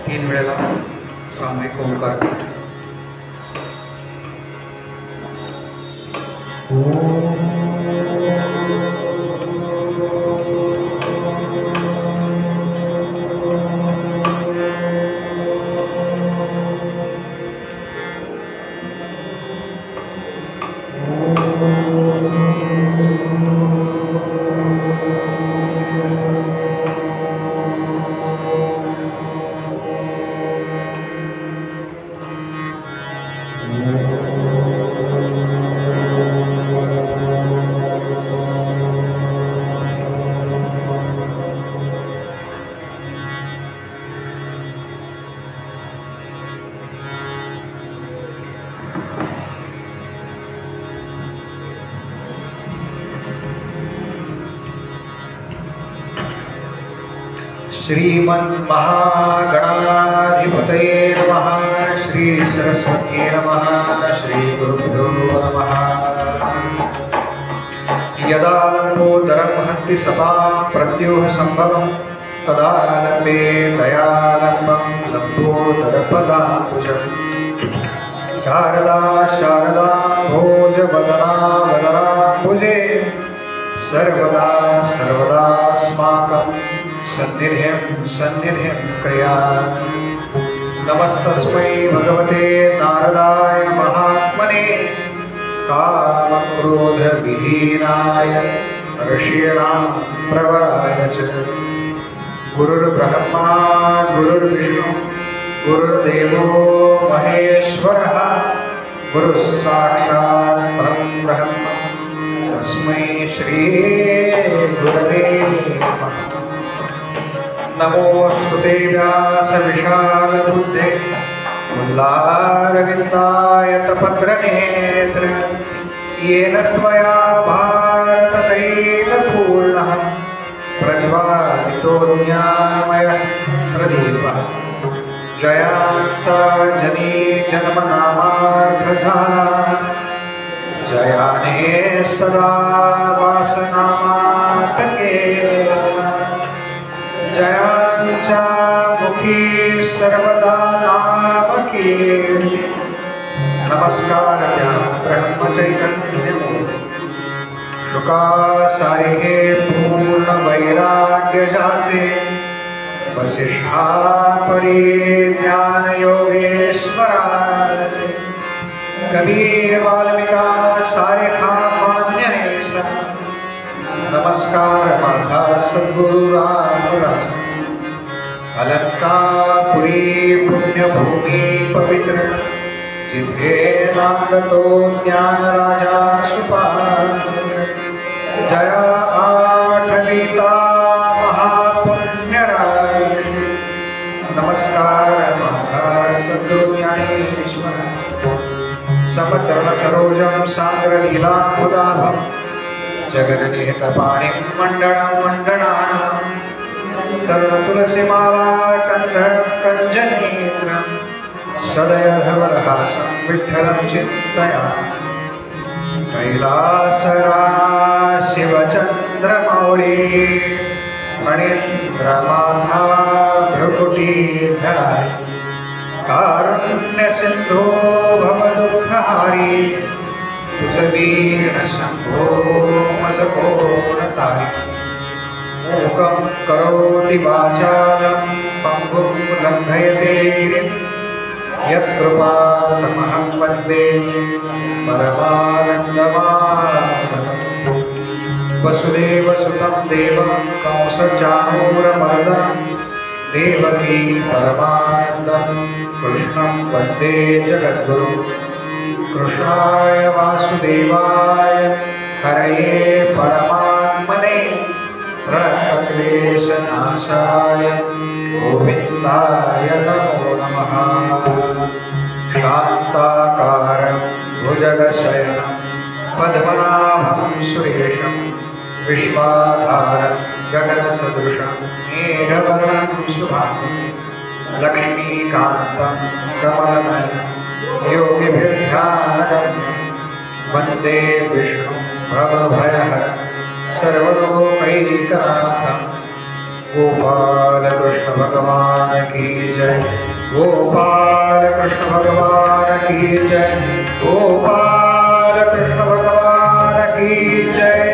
3 वेळेला सामूहिक ओंकार. श्रीमन्महागणाधिपतये नमः. श्री सरस्वती नमः. श्री गुरुभ्यो नमः. यदा लम्बोदरं हन्ति सदा प्रत्युह संभवं तदा लम्बे दयालम्बं लम्बोदरपदाम्बुजम्. शारदा शारदा भोजवदना वदनाम्बुजे सर्वदा सर्वदास्माकं सन्निधिं सन्निधिं क्रिया. नमस्तस्मै भगवते नारदाय महात्मने कामक्रोधविहीनाय ऋषीणां प्रवराय च. गुरुर्ब्रह्मा गुरुर्विष्णु गुरुर्देवो महेश्वरः. गुरुः साक्षात् परं ब्रह्म तस्मै श्री गुरवे नमः. नमोस्तुते व्यासविशालबुद्धे मुल्लारविन्दायतपत्रनेत्र. येन त्वया भारततैलपूर्णः प्रज्वालितो ज्ञानमयः प्रदीपः. जयांसा जनी जन्मनामार्थजाला जयाने सदा वासनामातके. जयांचा मुखी सर्वदा नामके. नमस्कार त्या ब्रह्मचैतन्यमूर्ती शुकासारिके पूर्ण वैराग्य जाचे. वसिष्ठा परी ज्ञान योगेश्वराचे. कबीर वाल्मिका सारेखा मान्य आहे. नमस्कार माझा सद्गुरु रामदास. अलंकापुरी पुण्यभूमी पवित्र जिथे नांदतो ज्ञान राजा सुपात्र. जया आठविता महापुण्यराय. नमस्कार माझा सद्गुरु ज्ञानेश्वर. समचरण सरोजं सान्द्रलीलामुदाभं जगन्निहितपाणिं मण्डनं मण्डनानां. तरुणतुलसीमाला कन्धरं कञ्जनेत्रं सदयधवलहासं विठ्ठलं चिन्तयामि. कैलासराणा शिवचन्द्रमौळी फणीन्द्रमाथा भ्रुकुटी झळाळी. कारुण्य सिंधो भवदुःखहारी तुझवीण शंभो मज कोण तारी. मूकं करोति वाचालं पंगुं लंघयते गिरिं. यत्कृपातमहं वन्दे परमानन्दमाधवम्. वसुदेवसुतं देवं कंसचाणूरमर्दनं देवकी परमानन्दं कृष्णं वन्दे जगद्गुरुं. कृष्णाय वासुदेवाय हरये परमात्मने प्रणतक्लेशनाशाय गोविन्दाय नमो नमः. शान्ताकारं भुजगशयनं पद्मनाभं सुरेशं विश्वाधारं गगनसदृशं मेघवर्णं शुभाङ्गं. लक्ष्मीकान्तं कमलनयनं योगिभिर्ध्यानगम्यं. वन्दे विष्णुं भवभयहरं सर्वलोकैकनाथं. गोपाल कृष्ण भगवान की जय, गोपाल कृष्ण भगवान की जय, गोपाल कृष्ण भगवान की जय।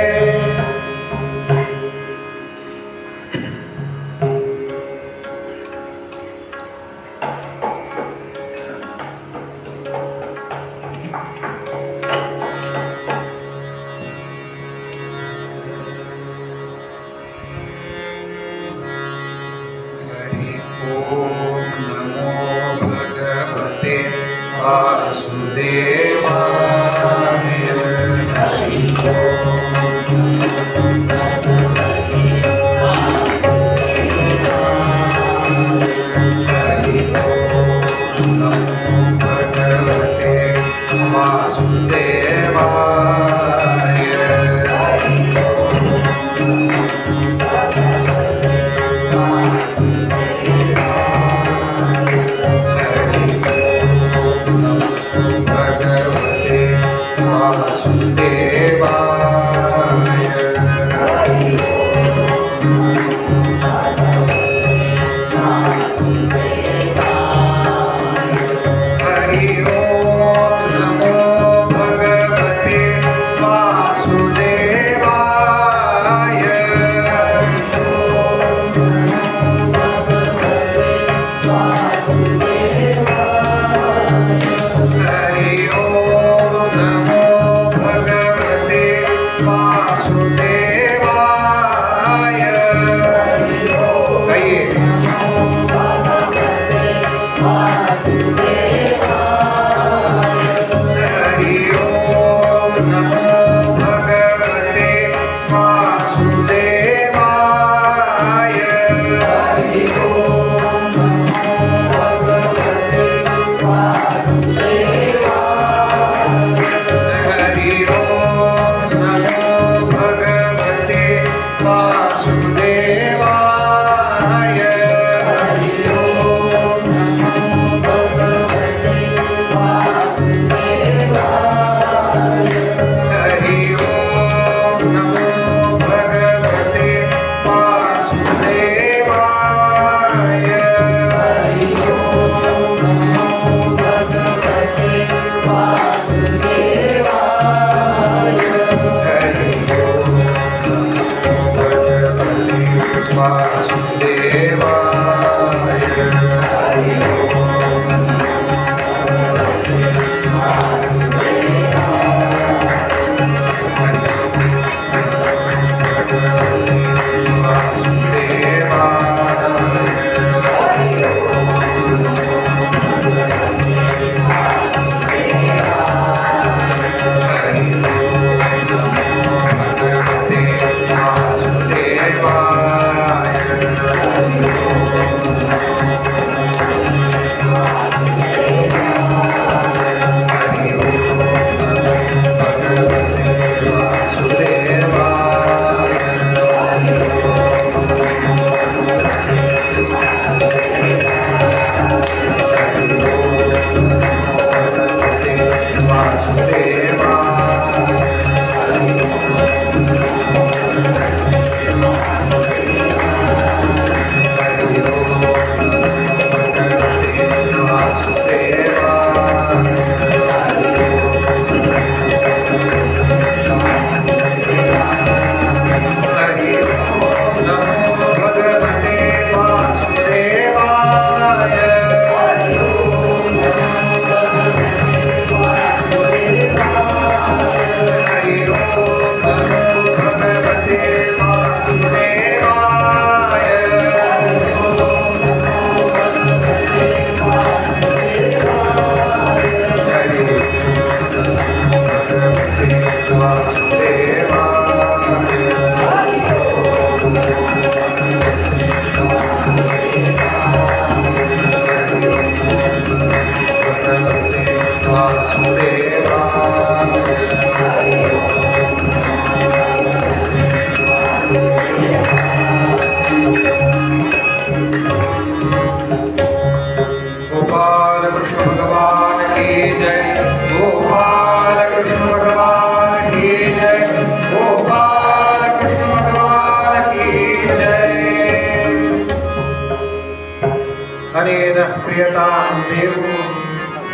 प्रियतां देवो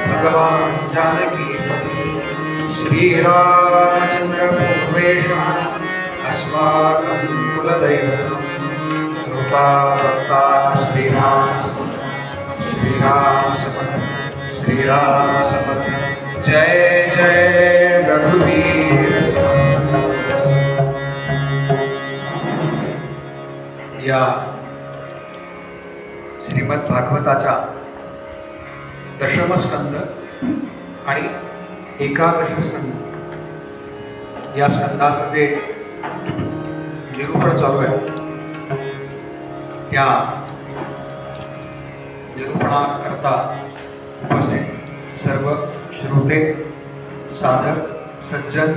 भगवान् जानकीपति श्रीरामचन्द्र पूर्वेषाम् अस्माकं कुलदैवतं श्रोता भक्ता श्रीराम समर्थ श्रीराम समर्थ। जय जय रघुवीर समर्थ। या श्रीमद भागवताचा दशमस्कंद आणि एकादश स्कंद या स्कंदाचं जे निरूपण चालू आहे त्या निरूपणाकरता उपस्थित सर्व श्रोते साधक सज्जन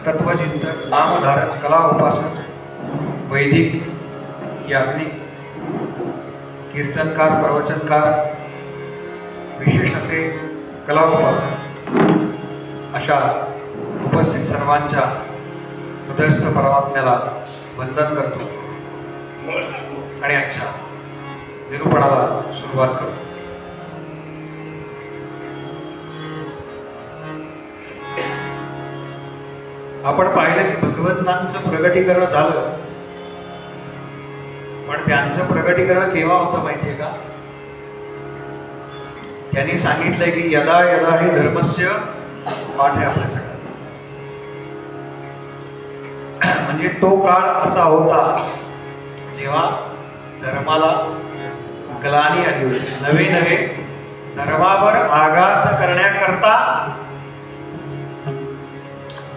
तत्वचिंतक नामधारक कला उपासक वैदिक याज्ञिक कीर्तनकार प्रवचनकार विशेष असे कला उपासक अशा उपस्थित सर्वांच्या हृदयस्थ परमात्म्याला वंदन करतो आणि आजच्या निरूपणाला सुरुवात करतो। आपण पाहिलं की भगवंतांचं प्रगटीकरण झालं, पण त्यांचं प्रगटीकरण केव्हा होतं माहितीये का? त्यांनी सांगितलंय की यदा यदा हे धर्मस्य पाठ आहे आपल्या सगळ्यात। म्हणजे तो काळ असा होता जेव्हा धर्माला ग्लानी आली होती, नवे नवे धर्मावर आघात करण्याकरता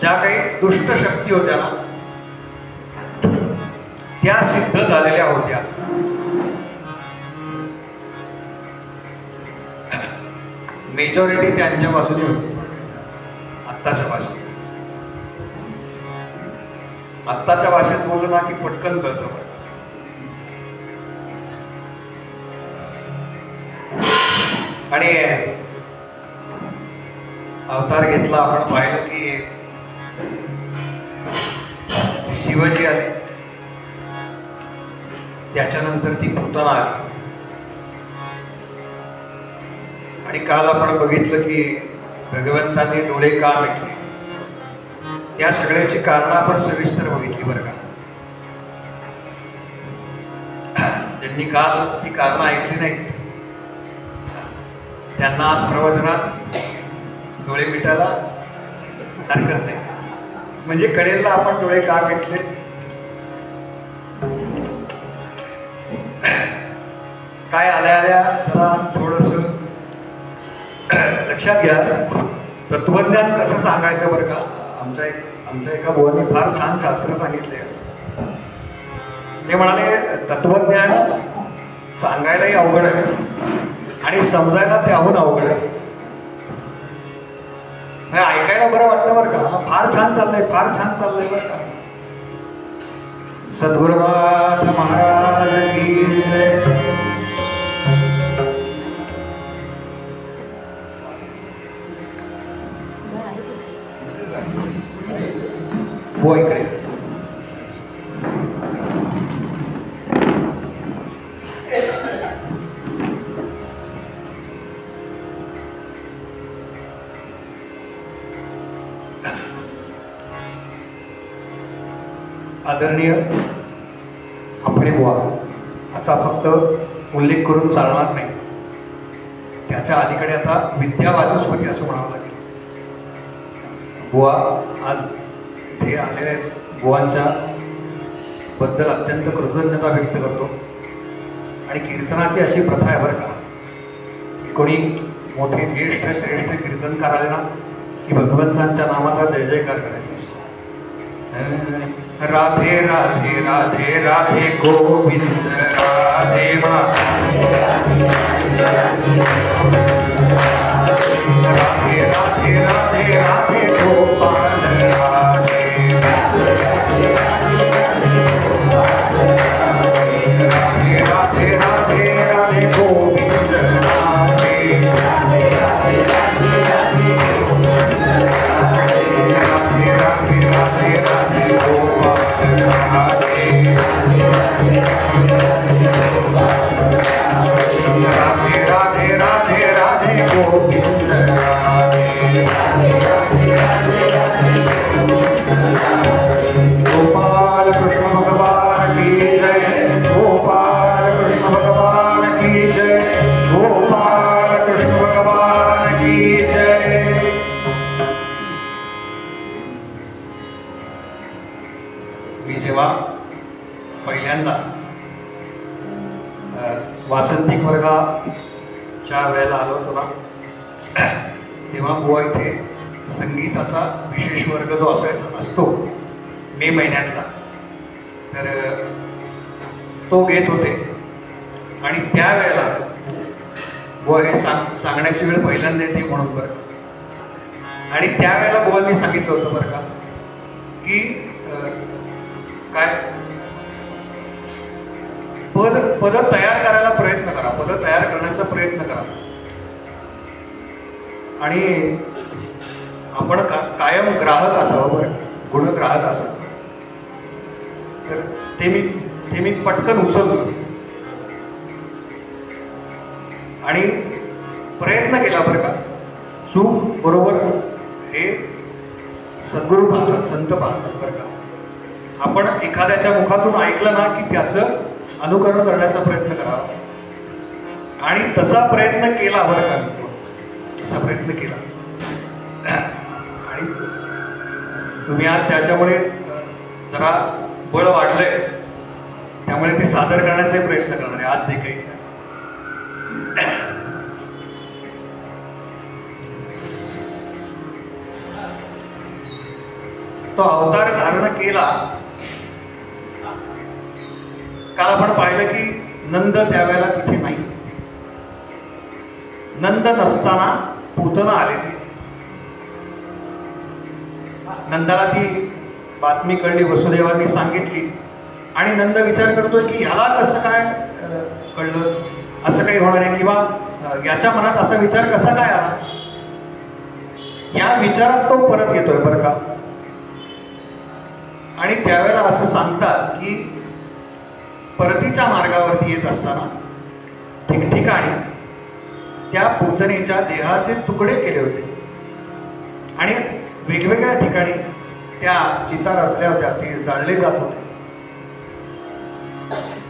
ज्या काही दुष्ट शक्ती होत्या ना त्या सिद्ध झालेल्या होत्या। मेजॉरिटी त्यांच्या बाजूने होती आत्ताच्या भाषेत। आत्ताच्या भाषेत बोललो ना की पटकन कळतं। आणि अवतार घेतला, आपण पाहिलं की शिवजी आले, त्याच्यानंतर ती पूतना आली। आणि काल आपण बघितलं की भगवंतांनी डोळे का मिटले, त्या सगळ्याची कारण आपण सविस्तर बघितली बरं का। ज्यांनी काल ती कारण ऐकली नाहीत त्यांना आज प्रवचनात डोळे मिटायला हरकत नाही, म्हणजे कळेल ना आपण डोळे का मिटले। काय आल्या आल्या जरा थोडस लक्षात घ्या, तत्वज्ञान कसं सांगायचं बरं का। आमच्या एका बुवांनी फार छान शास्त्र सांगितले असं। ते म्हणाले तत्वज्ञान सांगायलाही अवघड आहे आणि समजायला त्याहून अवघड आहे। ऐकायला बरं वाटतं बरं का, फार छान चाललंय, फार छान चाललंय बरं का। सद्गुरुनाथ महाराज की जय। वो इकडे आदरणीय आपले बुवा असा फक्त उल्लेख करून चालणार नाही, त्याच्या अलीकडे आता विद्या वाचस्पती असं म्हणावं लागेल। बुवा आज इथे आलेले आहेत, बुवांच्या बद्दल अत्यंत कृतज्ञता व्यक्त करतो। आणि कीर्तनाची अशी प्रथा आहे बरं का, कोणी मोठे ज्येष्ठ श्रेष्ठ कीर्तनकार आले ना की भगवंतांच्या नामाचा जय जयकार करायचा। राधे राधे राधे राधे गोविंद राधे राधे राधे राधे राधे गोपाल राधे राधे राधे राधे राधे गोविंद राधे राधे राधे राधे राधे गोपाल राधे राधे राधे गोविंद राधे गोपाल कृष्ण भगवान की जय, गोपाल कृष्ण भगवान की जय, गोपाल कृष्ण भगवान की जय। मी जेव्हा पहिल्यांदा वासंतिक वर्गाच्या वेळेला आलो होतो ना, तेव्हा बुवा इथे संगीताचा विशेष वर्ग जो असायचा असतो मे महिन्यातला, तर तो घेत होते. आणि त्यावेळेला बुवा हे सांगण्याची वेळ पहिल्यांदा येते म्हणून बरं. आणि त्यावेळेला बुवांनी सांगितलं होतं बरं का की काय पद तयार करायला प्रयत्न करा, पद तयार करण्याचा प्रयत्न करा. आणि आपण कायम ग्राहक असावं बरं, गुणग्राहक असावं. तर ते मी पटकन उचललो आणि प्रयत्न केला बरं का. चूक बरोबर हे सद्गुरू पाहतात, संत पाहतात बरं का. आपण एखाद्याच्या मुखातून ऐकलं ना की त्याचं अनुकरण करण्याचा प्रयत्न करावा. आणि तसा प्रयत्न केला बरं का, तसा प्रयत्न केला. आणि तुम्ही आज त्याच्यामुळे जरा बळ वाढलंय, त्यामुळे ते सादर करण्याचाही प्रयत्न करणार आहे आज जे काही. तो अवतार धारण केला. काल आपण पाहिलं की नंद त्यावेळेला तिथे नाही. नंद नसताना पूतना आलेली. नंदाला ती बातमी कळली, वसुदेवांनी सांगितली. आणि नंद विचार करतोय की ह्याला कसं काय कळलं, असं काही होणार आहे, किंवा याच्या मनात असा विचार कसा काय आला. या विचारात तो परत येतोय बरं का. आणि त्यावेळेला असं सांगतात की परतीच्या मार्गावरती येत असताना ठिकठिकाणी त्या पूतनेच्या देहाचे तुकडे केले होते. आणि वेगवेगळ्या ठिकाणी त्या चिता रचल्या होत्या, ते जाळले जात होते.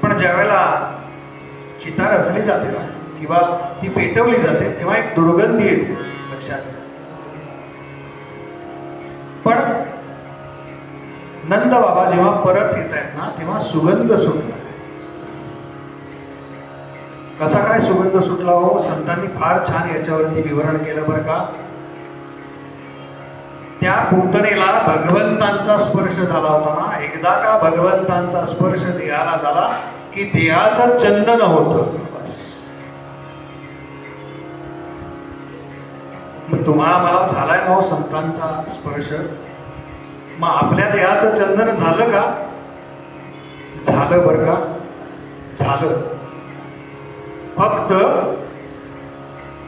पण ज्यावेळेला चिता रचली जाते ना किंवा ती पेटवली जाते तेव्हा एक दुर्गंधी येते लक्षात. पण नंद बाबा जेव्हा परत येत आहेत ना तेव्हा सुगंध सुटला. कसा काय सुगंध सुटला हो, संतांनी फार छान याच्यावरती विवरण केलं बरं का. त्या पूतनेला भगवंतांचा स्पर्श झाला होता ना. एकदा का भगवंतांचा स्पर्श देहाला झाला की देहाचं चंदन होतं. मग तुम्हाला मला झालाय ना हो संतांचा स्पर्श, मग आपल्या देहाचं चंदन झालं का? झालं बरं का, झालं. फक्त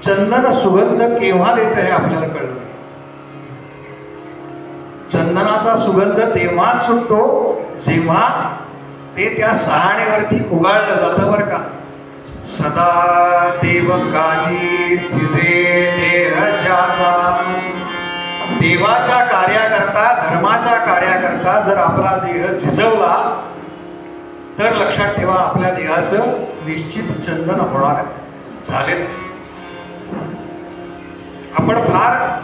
चंदन सुगंध केव्हा देत हे आपल्याला कळलं. चंदनाचा सुगंध तेव्हाच सुटतो जेव्हा ते त्या सहाणेवरती उगाळलं जातं बरं का. सदा देव काजी झिजे देह ज्याचा. देवाच्या कार्याकरता, धर्माच्या कार्याकरता जर आपला देह झिजवला तर लक्षात ठेवा आपल्या देहाचं निश्चित चंदन होणार आहे. चालेल. आपण फार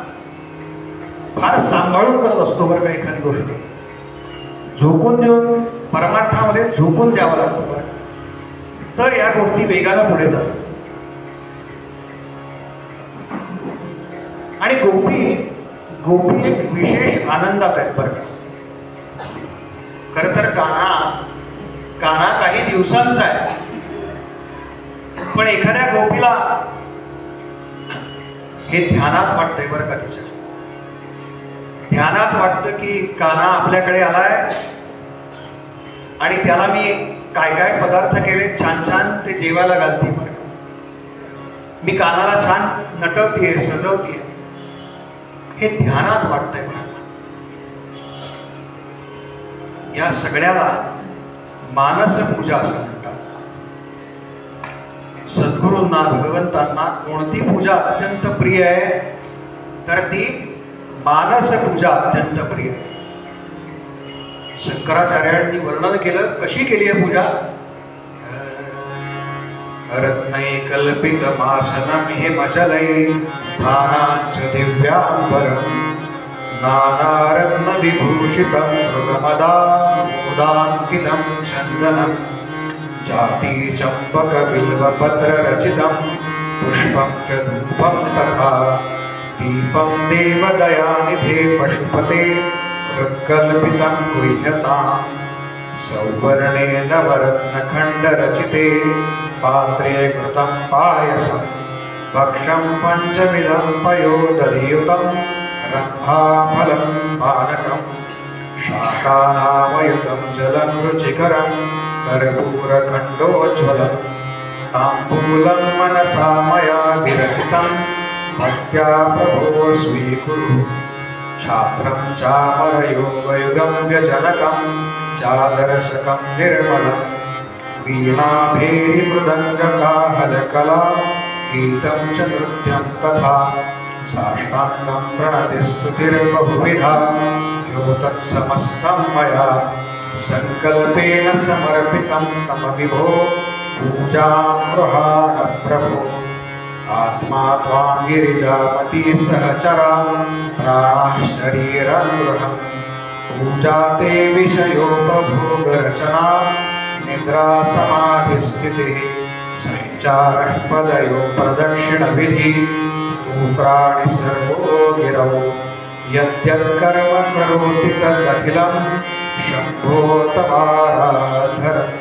फार सांभाळून करत असतो बरं का एखादी गोष्ट. झोकून देऊन परमार्थामध्ये झोकून द्यावं लागतं बरं, तर या गोष्टी वेगानं पुढे जातात. आणि गोपी एक विशेष आनंदात आहेत बरं का. खरं तर कान्हा काही दिवसांचा आहे, पण एखाद्या गोपीला हे ध्यानात वाटतंय बरं का. तिच्या ध्यानात वाटतं की कान्हा आपल्याकडे आलाय आणि त्याला मी काय काय पदार्थ केले छान छान ते जेवायला घालते बरं का. मी कान्हाला छान नटवतीये, सजवतीये. हे ध्यानात वाटतंय बरं. या सगळ्याला मानस पूजा असं म्हणतात. सद्गुरूंना भगवंतांना कोणती पूजा अत्यंत प्रिय आहे तर ती मानस पूजा अत्यंत प्रिय आहे. शंकराचार्यांनी वर्णन केलं कशी केली आहे पूजा. रत्नैकल्पितमासनं हिमचलै स्थानाच्च दिव्याम्बरम् नानारत्नविभूषितं मृगमदामोदाङ्कितं चन्दनं जातिचम्पकबिल्वपत्ररचितं पुष्पं च धूपं तथा दीपं देवदयानिधे पशुपते हृत्कल्पितं गुह्यताम् सौवर्णे नवरत्नखण्डरचिते पात्रे घृतं पायसं भक्षं पञ्चविधं पयोदधियुतं रम्भाफलं पानकं शाकानामयुतं जलं रुचिकरं कर्पूरखण्डोज्ज्वलं ताम्बूलं मनसा मया विरचितं भक्त्या प्रभो स्वीकुरु छात्रं चामरयोगयुगं व्यजनकं चादर्शकं निर्मलं वीणाभेरिमृदङ्गकाहलकला गीतं च नृत्यं तथा साष्टाङ्गं प्रणतिस्तुतिर्बहुविधा यो तत्समस्तं मया सङ्कल्पेन समर्पितं तम विभो पूजां गृहाण प्रभो. आत्मा त्वां गिरिजापति सहचरा प्राणाः शरीरं गृहं पूजा ते विषयोपभोगरचना निद्रा समाधिस्थितिः संचारः पदयो प्रदक्षिणविधि स्तोत्राणि सर्वो गिरौ यद्यत्कर्म करोति तदखिलं शम्भो तवाराधरम्.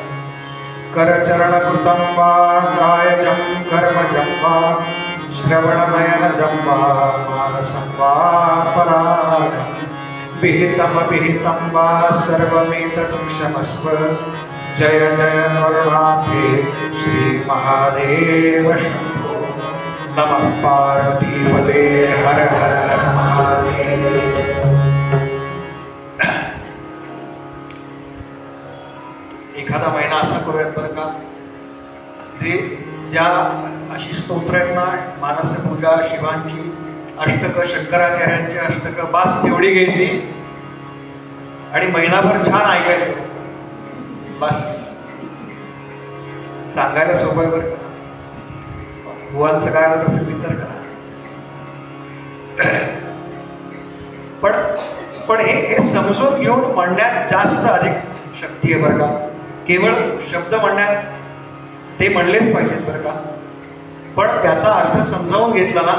करचरणकृतं वा कायजं कर्मजं वा श्रवणनयनजं वा मानसं वा पराधं विहितमविहितं वा सर्वमेतत् क्षमस्व. जय जय करुणाब्धे श्रीमहादेव शम्भो. नमः पार्वतीपते हर हर महादेव. एखादा महिना असा करूयात बरं का जे ज्या अशी स्तोत्र आहेत ना मानस पूजा शिवांची अष्टक शंकराचार्यांची अष्टक बास तेवढी घ्यायची आणि महिनाभर छान ऐकायचं. बस सांगायला सोपं आहे बरं का. बुवांचं काय होत असेल विचार करा. पण हे समजून घेऊन म्हणण्यात जास्त अधिक शक्ती आहे बरं का. केवळ शब्द म्हणण्यात ते म्हणलेच पाहिजेत बरं का. पण त्याचा अर्थ समजावून घेतला ना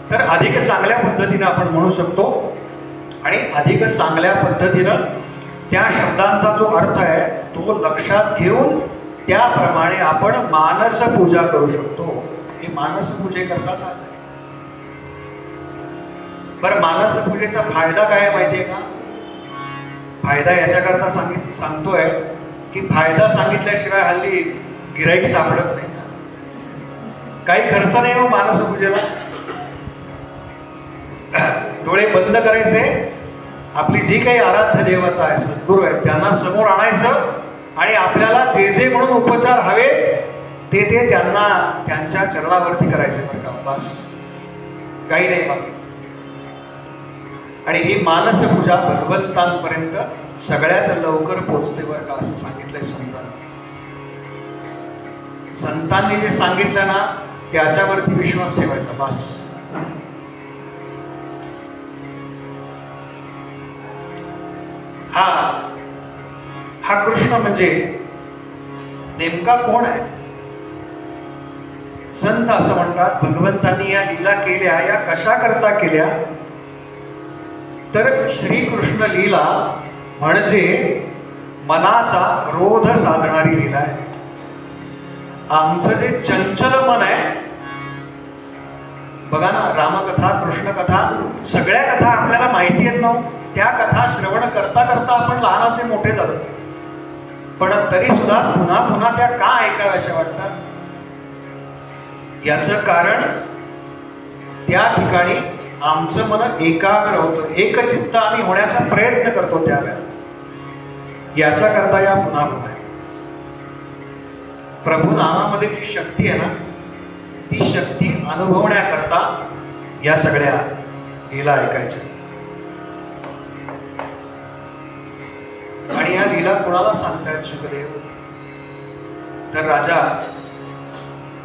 तर अधिक चांगल्या पद्धतीनं आपण म्हणू शकतो आणि अधिक चांगल्या पद्धतीनं त्या शब्दांचा जो अर्थ आहे तो लक्षात घेऊन त्याप्रमाणे आपण मानस पूजा करू शकतो. हे मानस पूजेकरता चाललंय. बरं मानस पूजेचा फायदा काय आहे माहिती आहे का. फायदा याच्याकरता सांगतोय की फायदा सांगितल्याशिवाय हल्ली गिराईक सापडत नाही. काही खर्च नाही हो मानस पूजेला. डोळे बंद करायचे, आपली जी काही आराध्य देवता आहे सद्गुरू आहे त्यांना समोर आणायचं आणि आपल्याला जे जे म्हणून उपचार हवे ते त्यांना त्यांच्या चरणावरती करायचे बरं का. बस काही नाही बाकी. आणि ही मानस पूजा भगवंतांपर्यंत सगळ्यात लवकर पोचते बरं का असं सांगितलंय संतांनी. संतांनी जे सांगितलं ना त्याच्यावरती विश्वास ठेवायचा बस. हा कृष्ण म्हणजे नेमका कोण आहे. संत असं म्हणतात भगवंतांनी या लीला केल्या या कशा करता केल्या तर श्रीकृष्ण लीला म्हणजे मनाचा रोध साधणारी लीला आहे. आमचं जे चंचल मन आहे बघा ना रामकथा कृष्णकथा सगळ्या कथा आपल्याला माहिती आहेत ना. त्या कथा श्रवण करता करता आपण लहानाचे मोठे झालो पण तरी सुद्धा पुन्हा पुन्हा त्या का ऐकाव्याशा वाटतात. याचं कारण त्या ठिकाणी आमचं मन एकाग्र होतं, एकचित्त आम्ही होण्याचा प्रयत्न करतो त्यावेळेला. याच्या करता या पुन्हा पुन्हा प्रभू नामामध्ये जी शक्ती आहे ना ती शक्ती अनुभवण्याकरता या सगळ्या लीला ऐकायच्या. आणि या लीला कोणाला सांगतायत शुकदेव? तर राजा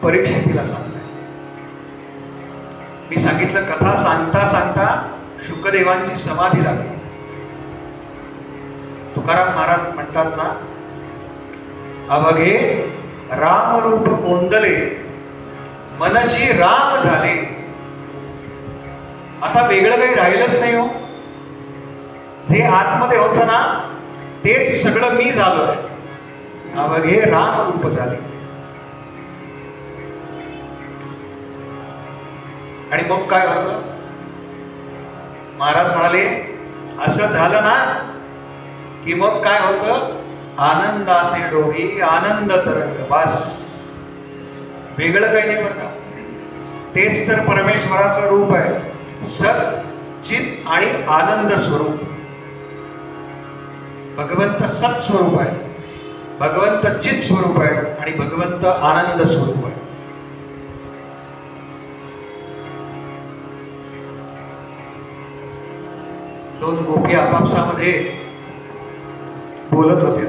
परीक्षितीला सांगताय. मी सांगितलं कथा सांगता सांगता शुकदेवांची समाधी लागली. तुकाराम महाराज म्हणतात ना, अवघे रामरूप कोंदले मनची राम झाले. आता वेगळं काही राहिलंच नाही हो. जे आतमध्ये होतं ना तेच सगळं मी झालोय. अवघे रामरूप झाले. आणि मग काय होतं? महाराज म्हणाले असं झालं ना की मग काय होतं? आनंदाचे डोही आनंद तरंग. बस वेगळं काही नाही बरं का. तेच तर परमेश्वराचं रूप आहे. सत चित आणि आनंद स्वरूप. भगवंत सत स्वरूप आहे, भगवंत चित स्वरूप आहे आणि भगवंत आनंद स्वरूप आहे. दोन गोपी आपापसामध्ये बोलत होते.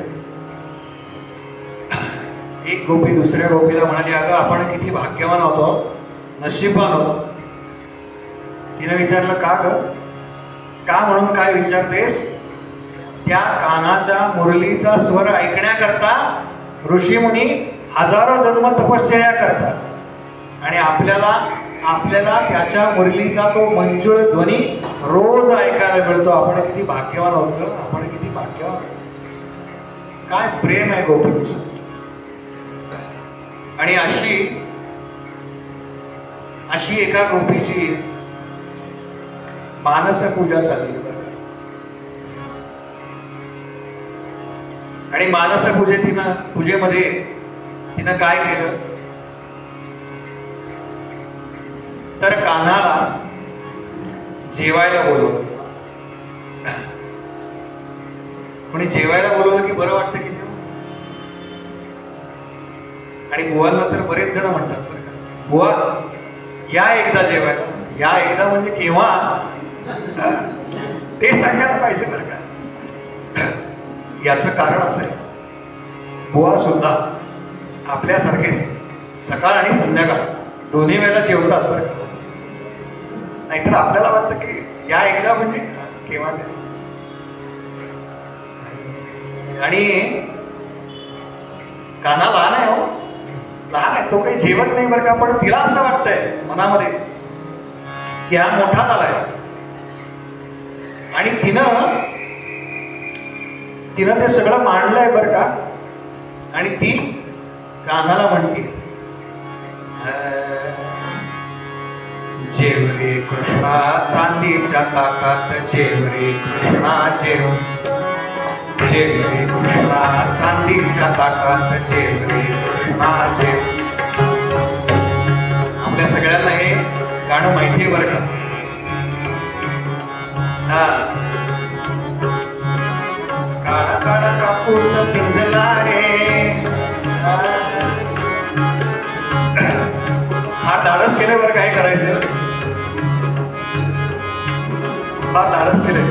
एक गोपी दुसऱ्या गोपीला म्हणाली, अगं आपण किती भाग्यवान होतो, नशीबवान होतो. तिने विचारलं का ग? का म्हणून काय विचारतेस? त्या कानाच्या मुरलीचा स्वर ऐकण्याकरता ऋषीमुनी हजारो जन्म तपश्चर्या करतात आणि आपल्याला त्याच्या मुरलीचा तो मंजुळ ध्वनी रोज ऐकायला मिळतो. आपण किती भाग्यवान होतो, आपण किती भाग्यवान. काय प्रेम आहे गोपींचं. आणि अशी एका गोपीची मानस पूजा चालली. आणि मानस पूजेमध्ये तिनं काय केलं तर कान्हाला जेवायला बोलवलं. कोणी जेवायला बोलवलं की बरं वाटतं की. आणि बुवांना तर बरेच जण म्हणतात बरं का, बुवा या एकदा जेवायला. या एकदा म्हणजे केव्हा ते सांगायला पाहिजे बरं का. याचं कारण असं आहे, बुवा सुद्धा आपल्यासारखेच सकाळ आणि संध्याकाळ दोन्ही वेळेला जेवतात बरं का. नाहीतर आपल्याला वाटतं की या एकदा म्हणजे केव्हा ते. आणि कान्हा लहान आहे हो, लहान आहे तो, काही जेवत नाही बरं का. पण तिला असं वाटतंय मनामध्ये की हा मोठा झालाय. आणि तिनं ते सगळं मांडलंय बरं का. आणि ती कान्हाला म्हणते, जेव रे कृष्णा चांदीच्या ताटात, जेव रे कृष्णा जेव. जेव रे कृष्णा चांदीच्या ताटात, जेव रे कृष्णा जेव. आपल्या सगळ्यांना हे गाणं माहिती आहे बरं का. हा, काळा काळा कापूस पिंजला रे. हा धाडस केले बरं काय करायचं. हा धाडस केले.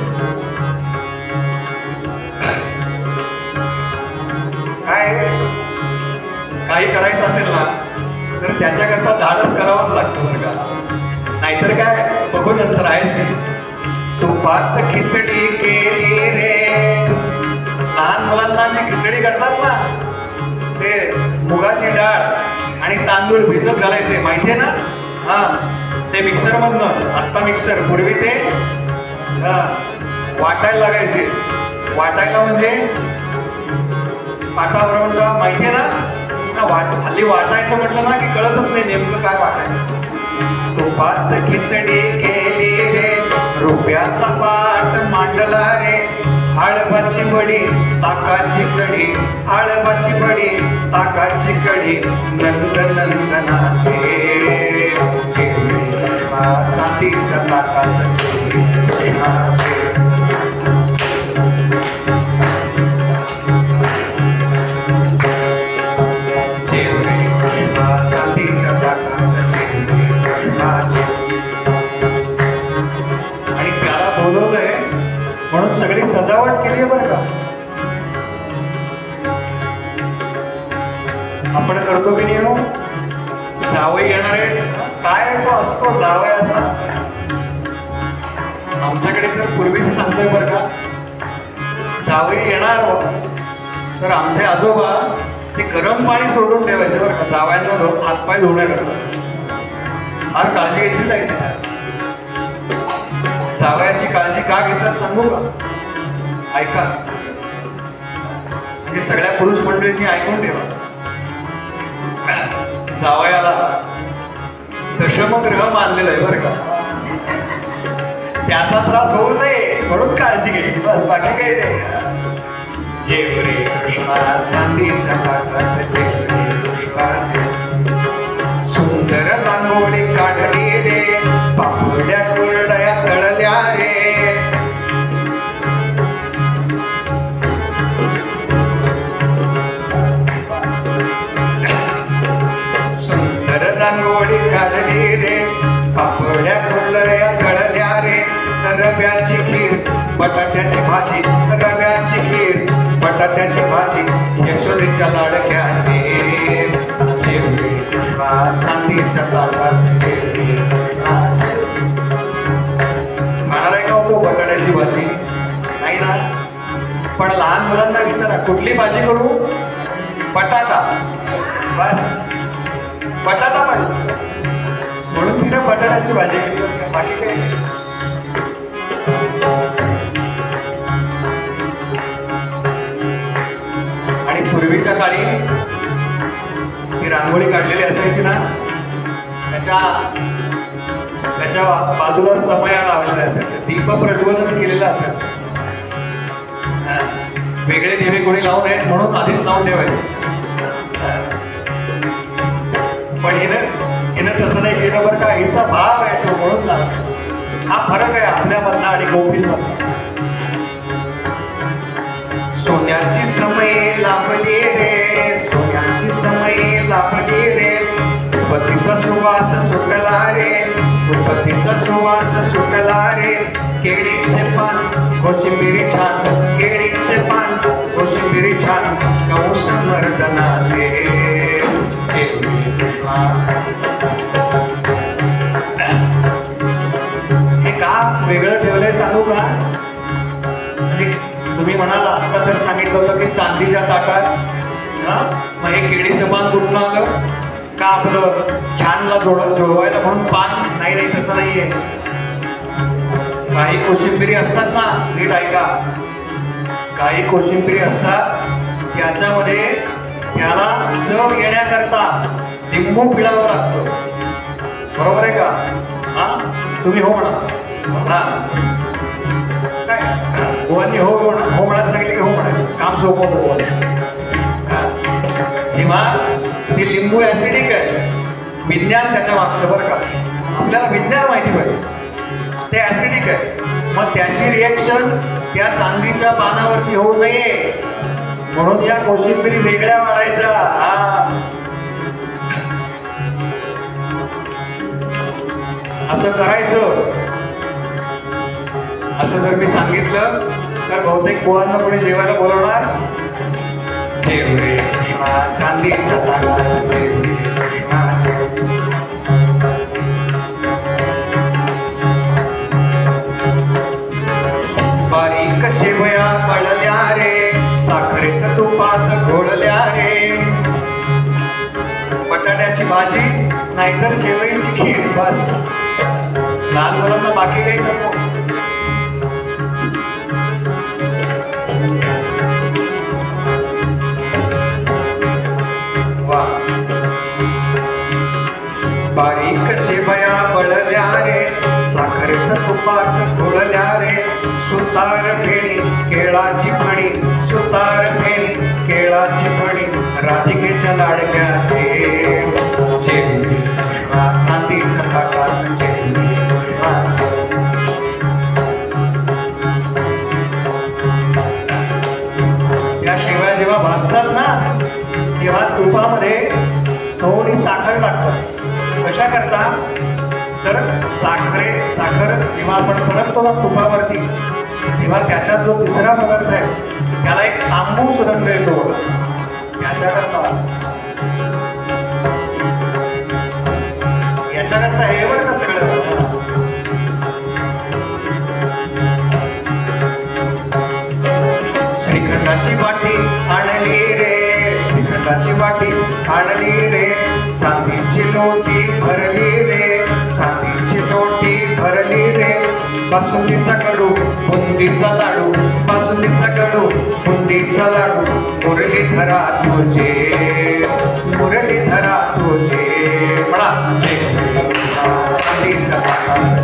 काही करायचं असेल ना तर त्याच्याकरता धाडस करावंच लागतं बरं का. नाहीतर काय बघू नंतर आहेच. तुपात खिचडी केली रे. लहान मुलांना जी खिचडी करतात ना ते मुगाची डाळ आणि तांदूळ भिजत घालायचे माहितीये ना. हा, ते मिक्सर मधनं, आत्ता मिक्सर, पूर्वी ते वाटायला लागायचे. वाटायला म्हणजे पाटावर माहितीये ना. हल्ली वाटायचं म्हटलं ना की कळतच नाही नेमकं काय वाटायचं. तुपात खिचडी केली रे, रुपयाचा पाट मांडला रे. हळवाची बडी ताकाची कढी, हळवाची बडी ताकाची कढी. नंद नंदनाचे चांदीच्या ताकात चांदीच्या ताकात सजावट केली आहे बरं का. आपण करतो की नाही हो. जावई येणार आहे, काय तो असतो जावयाचा. आमच्याकडे तर पूर्वीच सांगतोय बरं का, जावई येणार तर आमचे आजोबा ते गरम पाणी सोडून ठेवायचे बरं का जावयांना हातपाय धुण्याकरता. फार काळजी घेतली जायची. जावयाची काळजी का घेतात सांगू का? ऐका, म्हणजे सगळ्या पुरुष मंडळींनी ऐकून ठेवा. जावयाला दशमग्रह मानलेलं आहे बरं का. त्याचा त्रास होऊ नये म्हणून काळजी घ्यायची, बस बाकी काही नाही. जेव रे कृष्णा चांदीच्या ताटात, जेव रे कृष्णाचे. सुंदर रांगोळी काढली रे, पापड्या कुरड्या तळल्या रे. सुंदर रांगोळी काढली रे, पापड्या कुरड्या तळल्या रे. रव्याची खीर, बटाट्याची भाजी, रव्याची खीर, बटाट्याची भाजी, यशोदेच्या लाडक्याची. जेव रे कृष्णा चांदीच्या ताटात, जेव रे कृष्णाचे. खाणार आहे का हो बटाट्याची भाजी? नाही ना. पण लहान मुलांना विचारा कुठली भाजी करू? बटाटा. बस बटाटा पाहिजे म्हणून तिने बटाट्याची भाजी केली, बाकी काही नाही. आणि पूर्वीच्या काळी ती रांगोळी काढलेली असायची ना, त्याच्या बाजूला समया लावलेल्या असायचं, दीप प्रज्वलन केलेलं असायचं. वेगळे दिवे कोणी लावून आहेत म्हणून आधीच लावून ठेवायचं. पण हिनं तसं नाही केलं बरं का. हिचा भाव आहे तो म्हणून लावला. हा फरक आहे आपल्यामधला आणि गोपींमधला. सोन्याची समय लाभली रे, सोन्याची समय लाभली रे. पतीचा सुवास सुटला रे, पतीचा सुवास सुटला रे. केळीचे पान कोशिंबिरी छान, केळीचे पान कोशिंबिरी छान, कंस मर्दनाचे. हे का वेगळं ठेवलंय सांगू का? म्हणजे तुम्ही म्हणाला आता तर सांगितलं होतं की चांदीच्या ताटात, मग हे केळीचं पान कुठून आलं? का आपलं छानला जोडवायला म्हणून पान? नाही नाही, तसं नाहीये. काही कोशिंबिरी असतात ना, नीट ऐका, काही कोशिंबिरी असतात त्याच्यामध्ये त्याला चव येण्याकरता लिंबू पिळावं लागतं. बरोबर आहे का? हा, तुम्ही हो म्हणा. हा काय गोवांनी हो म्हणायला सांगितलं की हो म्हणायचं, काम सोपं गोवांचं. तेव्हा ते लिंबू ऍसिडिक आहे, विज्ञान त्याच्या मागचं बरं का. आपल्याला विज्ञान माहिती पाहिजे. ते ऍसिडिक आहे, मग त्याची रिएक्शन त्या चांदीच्या पानावरती होऊ नये म्हणून या कोशिंबिरी वेगळ्या वाढायच्या. असं करायचं. असं जर मी सांगितलं तर बहुतेक पोरांना कोणी जेवायला बोलवणार. जेव रे कृष्णा चांदीच्या ताटात, जेव रे कृष्णाचे. बारीक शेवया पळल्या रे, साखरेत तुपात घोळल्या रे. बटाट्याची भाजी नाहीतर शेवईची खीर, बस. लहान मुलांना बाकी काही नको. वा, बारीक शेवया पळल्या रे, साखरेत तुपात घोळल्या रे. सुतार फेणी केळाची फणी, सुतार फेणी केळाची फणी, राधिकेच्या लाडक्याचे. जेव रे कृष्णा चांदीच्या ताटात, जेव रे कृष्णाचे. त्या शेवया जेव्हा भाजतात ना, तेव्हा तुपामध्ये थोडी साखर टाकतात. कशा करता? तर साखर जेव्हा आपण परततो ना तुपावरती, तेव्हा त्याच्यात जो तिसरा पदार्थ आहे त्याला एक तांबूस रंग येतो बघा. याच्याकरता हे बरं का सगळं. श्रीखंडाची वाटी आणली रे, श्रीखंडाची वाटी आणली रे, चांदीची लोटी भरली रे, चांदीची लोटी भरली रे, बासुंदीचा कडू बुंदीचा लाडू, बासुंदीचा कडू बुंदीचा लाडू, मुरलीधरा तुझे, मुरलीधरा तुझे म्हणा. चांदीच्या ताटात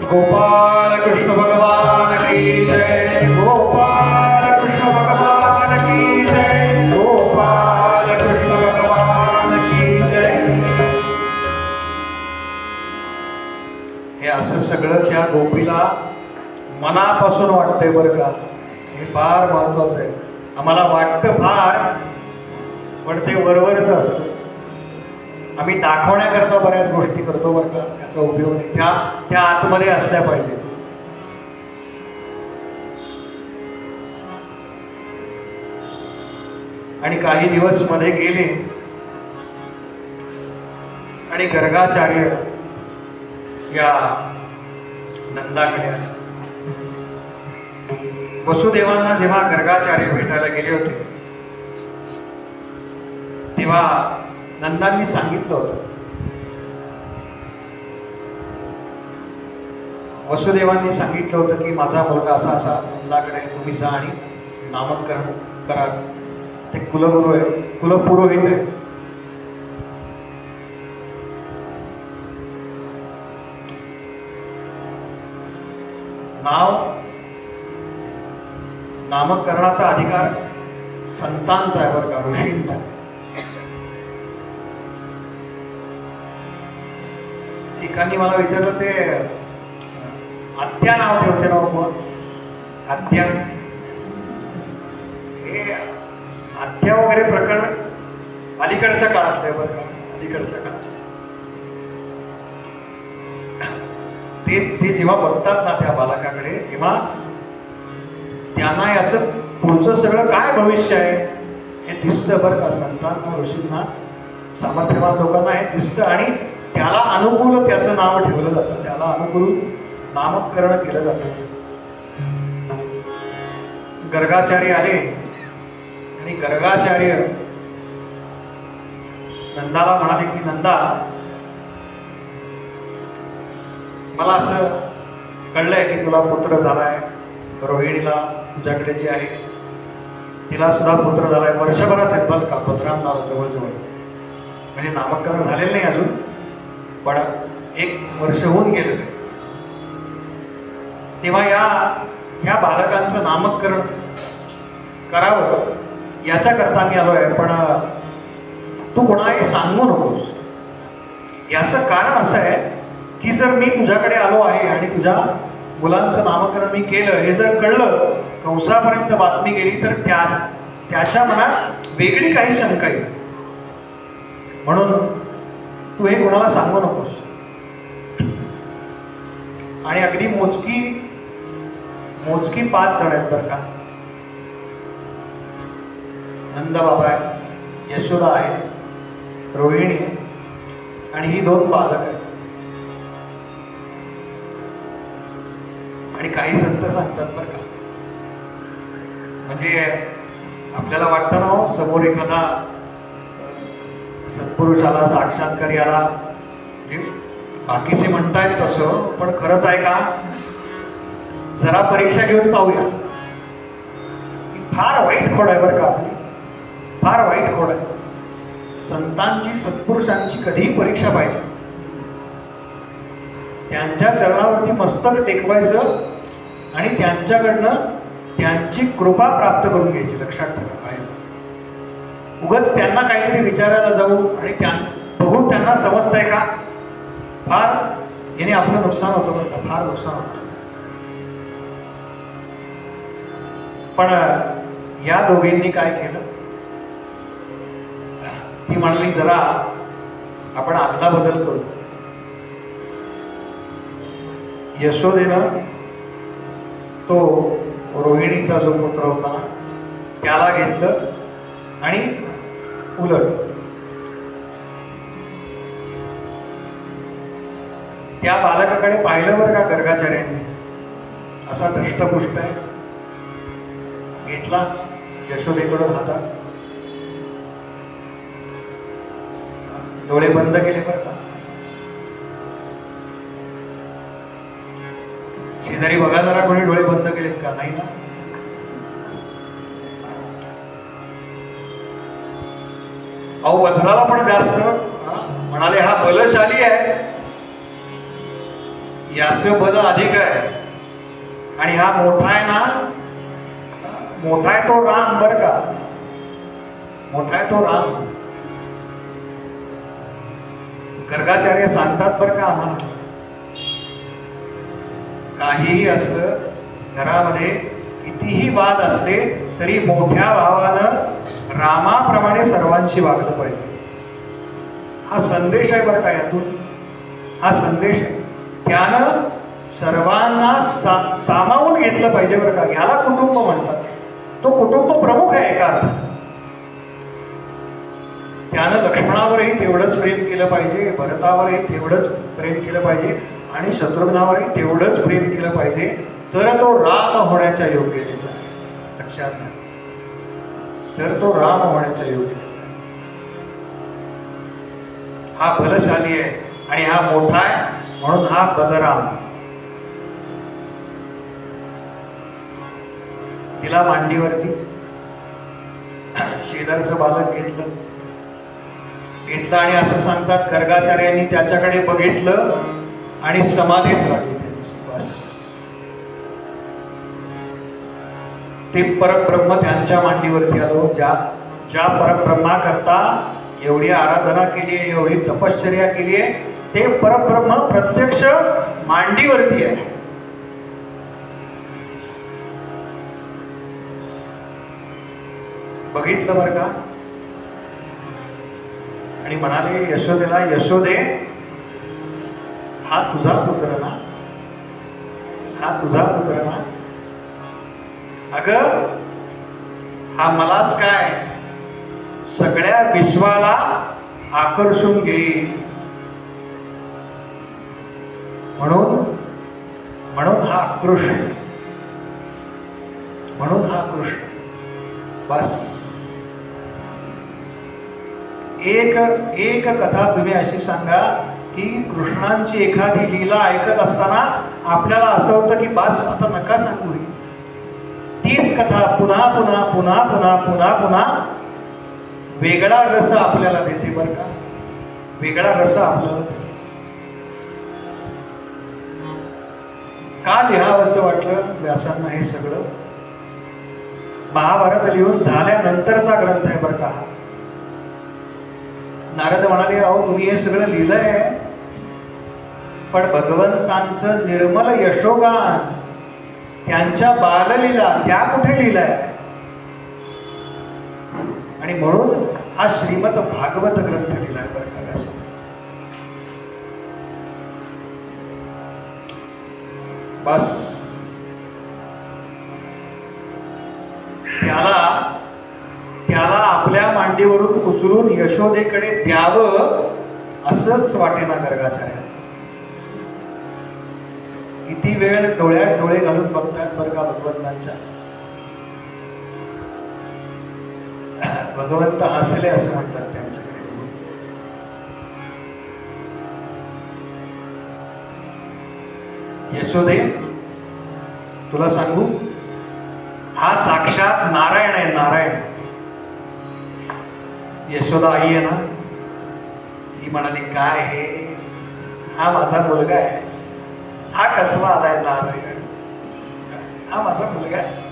गोपाल कृष्ण भगवान की जय, गोपाल कृष्ण भगवान की जय, गोपाल कृष्ण भगवान की जय. हे असं सगळं त्या गोपीला मनापासून वाटतंय बरं का. हे फार महत्वाचं आहे. आम्हाला वाटतं फार, पण ते वरवरच असतं. आम्ही दाखवण्याकरता बऱ्याच गोष्टी करतो बरं का, त्याचा उपयोग नाही. त्या आतमध्ये असल्या पाहिजे. आणि काही दिवस मध्ये गेले आणि गर्गाचार्य या नंदाकडे आले. वसुदेवांना जेव्हा गर्गाचार्य भेटायला गेले होते तेव्हा नंदांनी सांगितलं होतं, वसुदेवांनी सांगितलं होतं की माझा मुलगा असा असा नंदाकडे आहे, तुम्ही जा आणि नामकरण करा. ते कुलगुरू आहे, कुलपुरोहित आहे. नामकरणाचा अधिकार संतांचा आहे बरं का, ऋषींचा. एकांनी मला विचारलं ते आत्या नाव ठेवते ना कोण, आत्या. हे आत्या वगैरे प्रकरण अलीकडच्या काळातलं आहे बरं का, अलीकडच्या काळात. ते जेव्हा बघतात ना त्या बालकाकडे तेव्हा त्यांना याचं पुढचं सगळं काय भविष्य आहे हे दिसतं बरं का. संतांना, ऋषींना, सामर्थ्यवान लोकांना हे दिसतं आणि त्याला अनुकूल त्याचं नाव ठेवलं जातं, त्याला अनुकूल नामकरण केलं जातं. गर्गाचार्य आले आणि गर्गाचार्य नंदाला म्हणाले की नंदा, मला असं कळलंय की तुला पुत्र झालाय. रोहिणीला तुझ्याकडे जी आहे तिला सुद्धा पुत्र झालाय. वर्षभराच आहेत बरं का, 15 झालं जवळजवळ, म्हणजे नामकरण झालेलं नाही अजून, पण 1 वर्ष होऊन गेलं. तेव्हा या बालकांचं नामकरण करावं याच्याकरता मी आलोय, पण तू कोणालाही सांगू नकोस. याचं कारण असं आहे की जर मी तुझ्याकडे आलो आहे आणि तुझ्या मुलांचं नामकरण मी केलं हे जर कळलं, कंसापर्यंत बातमी गेली, तर त्याच्या मनात वेगळी काही शंका येईल. म्हणून तू हे कोणाला सांगू नकोस. आणि अगदी मोजकी 5 जण आहेत बरं का. नंद बाबा आहे, यशोदा आहे, रोहिणी आहे आणि ही 2 बालक आहेत. आणि काही संत सांगतात बरं का, म्हणजे आपल्याला वाटतं ना हो, समोर एखादा सत्पुरुष आला, साक्षात्कारी आला, बाकीचे म्हणतायत तसं, पण खरंच आहे का, जरा परीक्षा घेऊन पाहूया. फार वाईट खोड आहे बरं का आपली, फार वाईट खोड आहे. संतांची, सत्पुरुषांची कधीही परीक्षा पाहिजे. त्यांच्या चरणावरती मस्तक टेकवायचं आणि त्यांच्याकडनं त्यांची कृपा प्राप्त करून घ्यायची. लक्षात ठेवा. काय उगाच त्यांना काहीतरी विचारायला जाऊ आणि बघून त्यांना समजतंय का, फार याने आपलं नुकसान होतं बरं का, फार नुकसान होतं. पण या दोघींनी काय केलं, ती म्हणाली जरा आपण आदला बदल करू. यशोदेनं तो रोहिणीचा जो पुत्र होता त्याला घेतलं आणि उलट त्या बालकाकडे पाहिलं बरं का गर्गाचार्यांनी, असा धष्टपुष्ट आहे, घेतला यशोदेकडून हातात, डोळे बंद केले बरं का. शेजारी बघा जरा, कोणी डोळे बंद केलेत का? नाही ना. अहो वज्राला पण जास्त म्हणाले हा बलशाली आहे, याचं बल अधिक आहे, आणि हा मोठा आहे ना, मोठा आहे तो राम बर का, मोठा आहे तो राम. गर्गाचार्य सांगतात बर का आम्हाला, काहीही असलं घरामध्ये, कितीही वाद असले तरी मोठ्या भावानं रामाप्रमाणे सर्वांशी वागलं पाहिजे. हा संदेश आहे बरं का, यातून हा संदेश आहे. त्यानं सर्वांना सामावून घेतलं पाहिजे बरं का. ह्याला कुटुंब म्हणतात. तो कुटुंब प्रमुख आहे एका अर्थात. त्यानं लक्ष्मणावरही तेवढंच प्रेम केलं पाहिजे, भरतावरही तेवढंच प्रेम केलं पाहिजे, आणि शत्रुघ्नावरही तेवढंच प्रेम केलं पाहिजे, तर तो राम होण्याच्या योग्यतेचा आहे. लक्षात घ्या, तर तो राम होण्याच्या योग्यतेचा आहे. हा बलशाली आहे आणि हा मोठा आहे, म्हणून हा बलराम. तिला मांडीवरती शेजारचं बालक घेतलं आणि असं सांगतात गर्गाचार्यांनी त्याच्याकडे बघितलं आणि समाधीच लागली त्यांची. बस ते परब्रह्म त्यांच्या मांडीवरती आलो. ज्या परब्रह्मा करता एवढी आराधना केली आहे, एवढी तपश्चर्या केली आहे, ते परब्रह्म प्रत्यक्ष मांडीवरती आहे. बघितलं बरं का. आणि म्हणाले यशोदेला, यशोदे हा तुझा पुत्र ना, हा तुझा पुत्र ना. अगं हा मलाच काय सगळ्या विश्वाला आकर्षून घेईल, म्हणून हा कृष्ण, म्हणून हा कृष्ण. बस एक कथा तुम्ही अशी सांगा की कृष्णांची एखादी लीला ऐकत असताना आपल्याला असं होतं की बस आता नका सांगू. तीच कथा पुन्हा पुन्हा पुन्हा पुन्हा पुन्हा पुन्हा वेगळा रस आपल्याला देते बरं का, वेगळा रस आपल्याला देते. का लिहावं असं वाटलं व्यासांना हे सगळं? महाभारत लिहून झाल्यानंतरचा ग्रंथ आहे बरं का. नारद म्हणाले अहो तुम्ही हे सगळं लिहिलंय, पण भगवंतांचं निर्मल यशोगान, त्यांच्या बाललीला त्या कुठे लिहिलंय? आणि म्हणून हा श्रीमद भागवत ग्रंथ लिहिलाय बरं का व्यासाने. बस त्याला आपल्या मांडीवरून उचलून यशोदेकडे द्यावं असंच वाटेना गर्गाचार्य. किती वेळ डोळ्यात डोळे घालून बघतात बरं का भगवंतांच्या. भगवंत हसले असं म्हणतात त्यांच्याकडे. यशोदे तुला सांगू, हा साक्षात नारायण आहे, नारायण. यशोदा आई आहे ना, ही म्हणाली काय हे, हा माझा मुलगा आहे. हा कसला आलाय नारायण, हा माझा मुलगा आहे.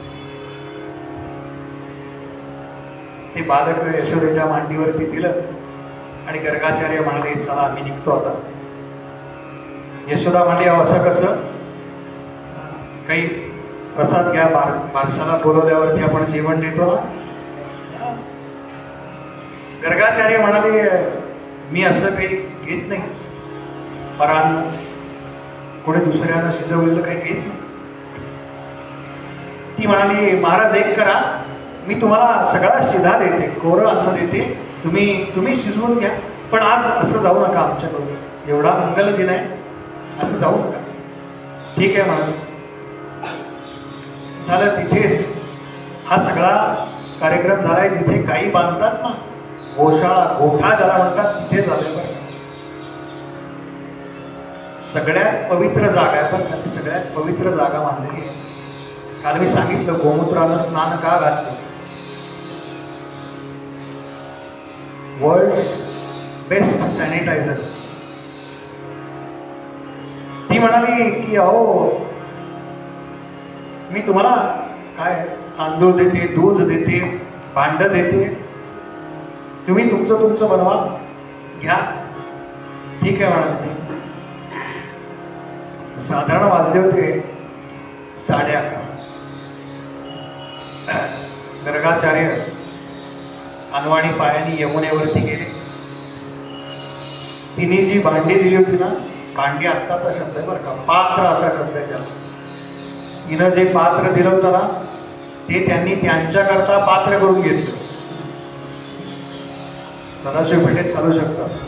ते बालक यशोदेच्या मांडीवरती दिलं आणि गर्गाचार्य म्हणाले चला आम्ही निघतो आता. यशोदा म्हणली असं कसं, काही प्रसाद घ्या, बारशाला बोलवल्यावरती आपण जेवण देतो ना. गर्गाचार्य म्हणाले मी असं काही घेत नाही, परान्न कोणी दुसऱ्यानं शिजवलेलं काही घेत नाही. ती म्हणाली महाराज एक करा, मी तुम्हाला सगळा शिधा देते, कोरं अन्न देते, तुम्ही शिजवून घ्या, पण आज असं जाऊ नका आमच्याकडून, एवढा मंगल दिन आहे, असं जाऊ नका. ठीक आहे म्हणाले. झालं तिथेच हा सगळा कार्यक्रम झालाय जिथे गायी बांधतात ना, गोशाळा, गोठा ज्याला म्हणतात, तिथे झाले. बरं सगळ्यात पवित्र जागा आहे, पण त्यांनी सगळ्यात पवित्र जागा बांधली आहे. काल मी सांगितलं गोमूत्रानं स्नान का घातलं. World's best sanitiser. ती म्हणाली की अहो मी तुम्हाला काय तांदूळ देते, दूध देते, भांड देते, तुम्ही तुमचं बनवा घ्या. ठीक आहे म्हणाले. साधारण वाजले होते 11:30. गर्गाचार्य अनवाणी पायाने यमुनेवरती गेले. तिने जी भांडी दिली होती ना, भांडी आत्ताचा शब्द आहे बरं का, पात्र असा शब्द आहे त्याला. तिनं जे पात्र दिलं होतं ना, ते त्यांनी त्यांच्याकरता पात्र करून घेतलं. सदाशिव पेठेत चालू शकतं असं.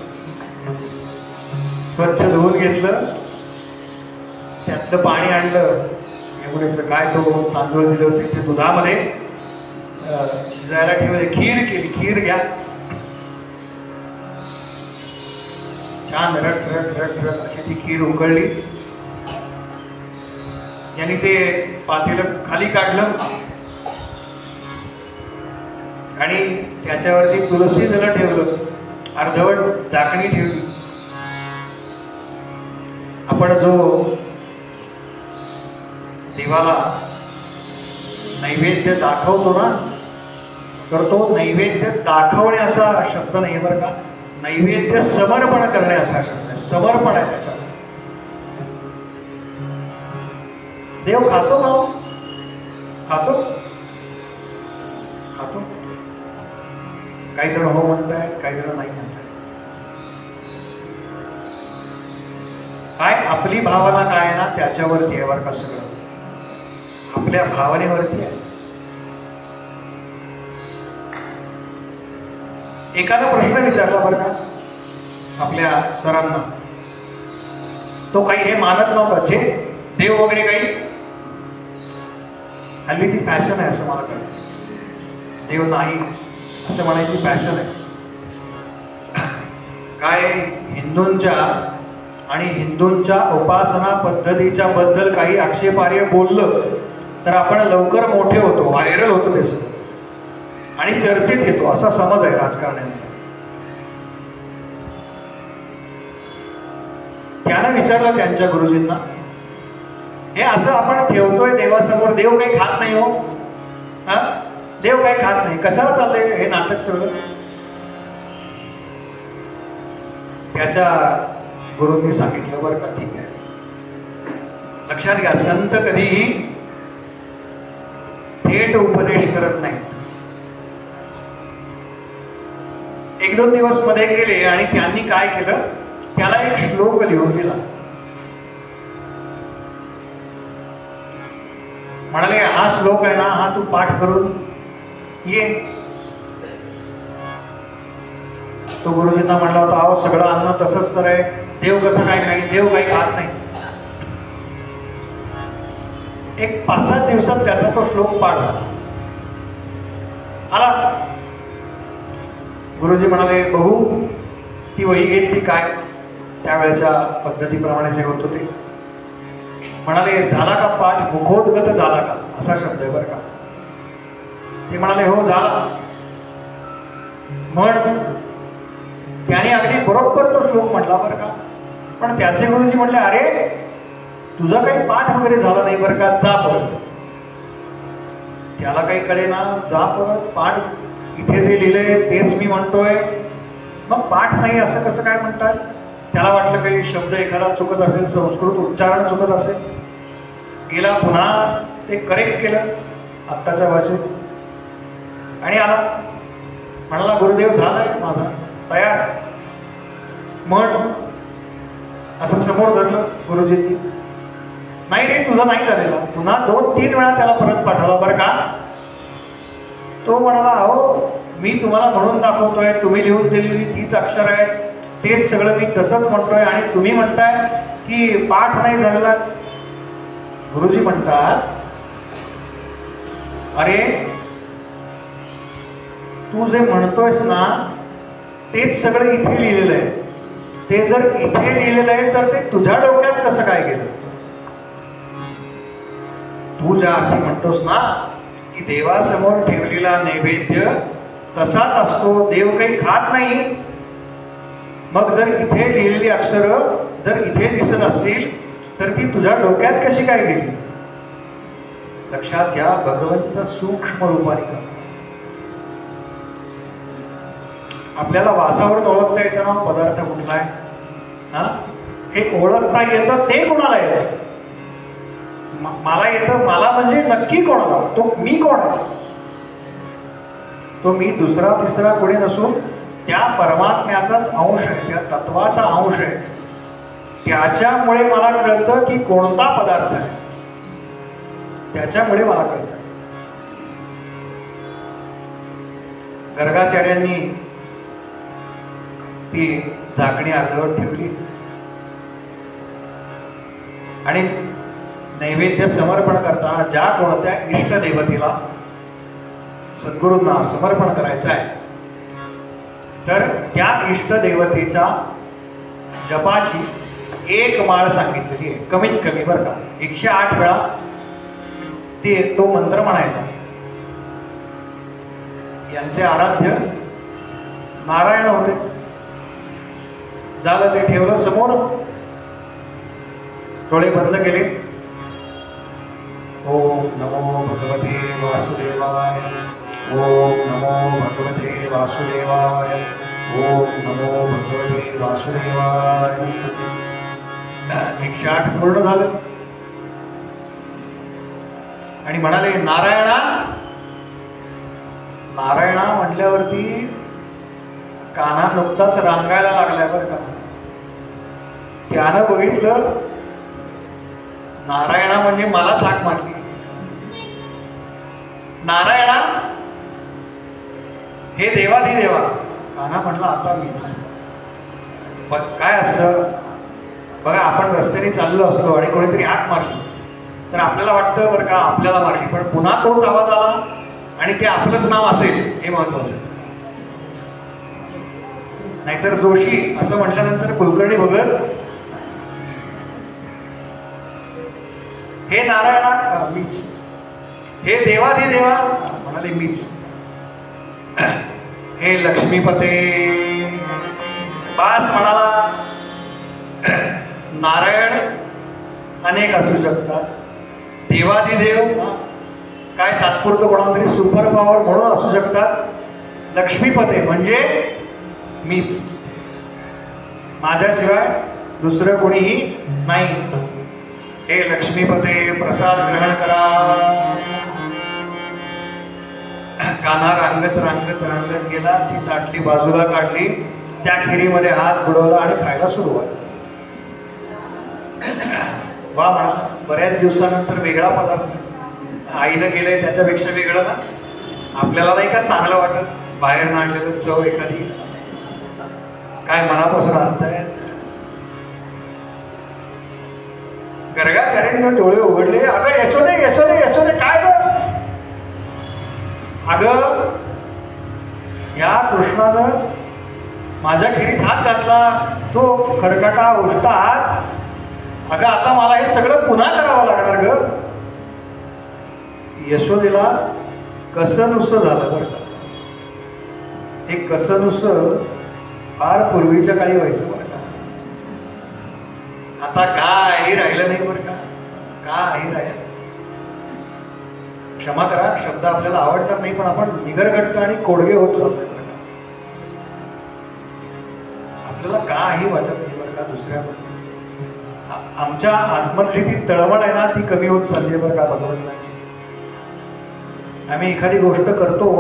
स्वच्छ धुवून घेतलं, त्यातलं पाणी आणलं यमुनेचं, काय तो तांदूळ दिले होते ते दुधामध्ये शिजायला ठेवले, खीर केली. खीर घ्या, छान रट रट रट रट अशी ती खीर उकळली. यांनी ते पातेलं खाली काढलं आणि त्याच्यावरती तुळशी जल ठेवलं, अर्धवट झाकणी ठेवली. आपण जो देवाला नैवेद्य दाखवतो ना, तर तो नैवेद्य दाखवणे असा शब्द नाही बरं का, नैवेद्य समर्पण करणे असा शब्द आहे. समर्पण आहे त्याच्यावर. देव खातो का? खातो खातो. काही जण हो म्हणताय, काही जण नाही म्हणताय. काय आपली भावना काय आहे ना, त्याच्यावरती आहे बरं का सगळं. आपल्या भावनेवरती आहे. एकानं प्रश्न विचारला बरं का आपल्या सरांना, तो काही हे मानत नव्हता, जे देव वगैरे काही. हल्ली ती फॅशन आहे असं मला कळतं. देव नाही असं म्हणायची फॅशन आहे. काय हिंदूंच्या आणि हिंदूंच्या उपासना पद्धतीच्या बद्दल काही आक्षेपार्ह बोललं तर आपण लवकर मोठे होतो, व्हायरल होतो ते सगळं आणि चर्चेत येतो, असा समज आहे राजकारण्यांचा. त्यानं विचारलं त्यांच्या गुरुजींना, हे असं आपण ठेवतोय देवासमोर, देव काही खात नाही हो, हा देव काही खात नाही, कशाला चाललंय हे नाटक सगळं. त्याच्या गुरूंनी सांगितलं बरं का, ठीक आहे, लक्षात घ्या, संत कधीही थेट उपदेश करत नाहीत. 1-2 दिवस मध्ये गेले आणि त्यांनी काय केलं, त्याला एक श्लोक लिहून दिला. म्हणाले हा श्लोक आहे ना, हा तू पाठ करून ये. तो गुरुजींना म्हणला होता, अहो सगळं अन्न तसंच तर आहे, देव कसं काय खाईल, देव काही खात नाही. एक 5-7 दिवसात त्याचा तो श्लोक पाठ झाला. आला गुरुजी म्हणाले बघू. ती वही घेतली, काय त्यावेळेच्या पद्धतीप्रमाणे जे होतं ते. म्हणाले झाला का पाठ, मुखोद्गत झाला का, असा शब्द आहे बरं का. ते म्हणाले हो झाला. म्हण. त्याने अगदी बरोबर तो श्लोक म्हटला बरं का. पण त्याचे गुरुजी म्हणले अरे तुझा काही पाठ वगैरे झाला नाही बरं का, जा परत. त्याला काही कळे ना, जा परत, पाठ इथे जे लिहिलंय तेच मी म्हणतोय, मग पाठ नाही असं कसं काय म्हणतात? त्याला वाटलं काही शब्द एखादा चुकत असेल, संस्कृत उच्चारण चुकत असेल, गेला पुन्हा ते करेक्ट केलं आत्ताच्या भाषेत आणि आला म्हणाला गुरुदेव झालाय माझा तयार म्हण, असं समोर धरलं गुरुजींनी. नाही रे तुझं नाही झालेला. पुन्हा 2-3 वेळा त्याला परत पाठवला बरं का. तो म्हणाला अहो मी तुम्हाला म्हणून दाखवतोय, तुम्ही लिहून दिलेली तीच अक्षर आहेत, तेच सगळं मी तसंच म्हणतोय आणि तुम्ही म्हणताय की पाठ नाही झालेला. गुरुजी म्हणतात अरे तू जे म्हणतोयस ना तेच सगळं इथे लिहिलेलं आहे. ते जर इथे लिहिलेलं आहे तर ते तुझ्या डोक्यात कसं काय गेलं? तू ज्या अर्थी म्हणतोस ना की देवासमोर ठेवलेला नैवेद्य तसाच असतो, देव काही खात नाही. मग जर इथे लिहिलेली अक्षरं जर इथे दिसत असतील तर ती तुझ्या डोक्यात कशी काय गेली? लक्षात घ्या, भगवंत सूक्ष्म रूपाने करतो. आपल्याला वासावरून ओळखता येतं ना पदार्थ कुठला आहे, हा हे ओळखता येतं ते कोणाला येतं? मला येतं, मला म्हणजे नक्की कोणाला? तो मी कोण आहे? तो मी दुसरा तिसरा कोणी नसून त्या परमात्म्याचाच अंश आहे, त्या तत्वाचा अंश आहे. त्याच्यामुळे मला कळतं की कोणता पदार्थ आहे, त्याच्यामुळे मला कळतं. गर्गाचार्यांनी ती झाकणी अर्धवट ठेवली आणि नैवेद्य समर्पण करताना ज्या कोणत्या इष्ट देवतेला सद्गुरूंना समर्पण करायचं आहे तर त्या इष्ट देवतेच्या जपाची 1 माळ सांगितलेली आहे, कमीत कमी बरं का. 108 वेळा तो मंत्र म्हणायचा. यांचे आराध्य नारायण होते. झालं ते ठेवलं समोर, डोळे बंद केले. ओम नमो भगवते वासुदेवाय, ओम नमो भगवते वासुदेवाय, ओम नमो भगवते वासुदेवाय. 108 पूर्ण झालं आणि म्हणाले नारायणा. नारायणा म्हटल्यावरती कान्हा नुकताच रांगायला लागलाय बरं का. त्यानं बघितलं नारायणा म्हणजे मलाच हाक मारली. नारायणा हे देवाधिदेवा. कान्हा म्हटलं आता मीच. काय असं बघा, आपण रस्त्याने चाललो असलो आणि कोणीतरी हाक मारली तर आपल्याला वाटतं बरं का आपल्याला मारली, पण पुन्हा तोच आवाज आला आणि ते आपलंच नाव असेल हे महत्वाचं. नाहीतर जोशी असं म्हटल्यानंतर कुलकर्णी भगत हे नारायणा मीच, हे देवाधिदेवा म्हणाले मीच, हे लक्ष्मीपते बास म्हणाला. नारायण अनेक असू शकतात, देवाधिदेव काय तात्पुरतं कोणाला तरी सुपर पॉवर म्हणून असू शकतात. लक्ष्मीपते म्हणजे मीच, माझ्याशिवाय दुसरं कोणीही नाही. हे लक्ष्मीपते प्रसाद ग्रहण करा. कान्हा रांगत रांगत रांगत गेला. ती ताटली बाजूला काढली, त्या खिरीमध्ये हात बुडवला आणि खायला सुरुवात. वा म्हणा, बऱ्याच दिवसानंतर वेगळा पदार्थ आईनं केलंय त्याच्यापेक्षा वेगळं ना. आपल्याला नाही का चांगलं वाटत बाहेर आणलेलं चव एखादी, काय मनापासून असतंय. गर्गाचार्यांनी डोळे उघडले. अगं यशोदे यशोदे यशोदे काय ग? अगं या कृष्णानं माझ्या खिरीत हात घातला, तो खरकटा उष्टा हात. अगं आता मला हे सगळं पुन्हा करावं लागणार ग. यशोदेला कसनुसं झालं बरं का. हे कसनुसं फार पूर्वीच्या काळी व्हायचं बरं का. आता काही राहिलं नाही बरं का, काही राहिलं. क्षमा करा शब्द आपल्याला आवडणार नाही, पण आपण निगरगट्ट आणि कोडगे होत चालतोय बरं का. आपल्याला काही वाटत नाही बरं का दुसऱ्याबद्दल. आमच्या आत्मधली ती तळमळ आहे ना, ती कमी होत चालली आहे बरं का भगवंतांची. आम्ही एखादी गोष्ट करतो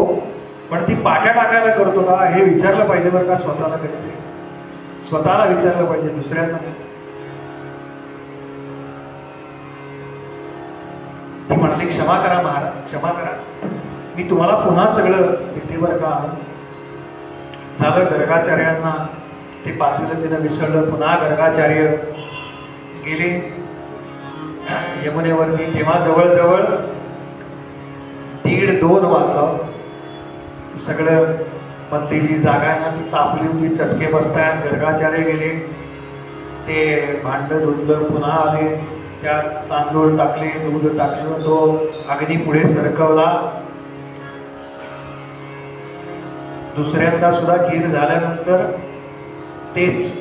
पण ती पाट्या टाकायला करतो का हे विचारलं पाहिजे बरं का स्वतःला. कधीतरी स्वतःला विचारलं पाहिजे, दुसऱ्यांना नाही. ती म्हणाली क्षमा करा महाराज, क्षमा करा, मी तुम्हाला पुन्हा सगळं देते बरं का. झालं गर्गाचार्यांना ते पातेलं तिनं विसरलं. पुन्हा गर्गाचार्य गेले यमुनेवरती. तेव्हा जवळजवळ 1:30-2 वाजला. सगळं मधली जी जागा आहे ना ती तापली होती, चटके बसतायत. गर्गाचार्य गेले, ते भांड धुतलं, पुन्हा आले, त्यात तांदूळ टाकले, दूध टाकलं, तो अग्नी पुढे सरकवला. दुसऱ्यांदा सुद्धा खीर झाल्यानंतर तेच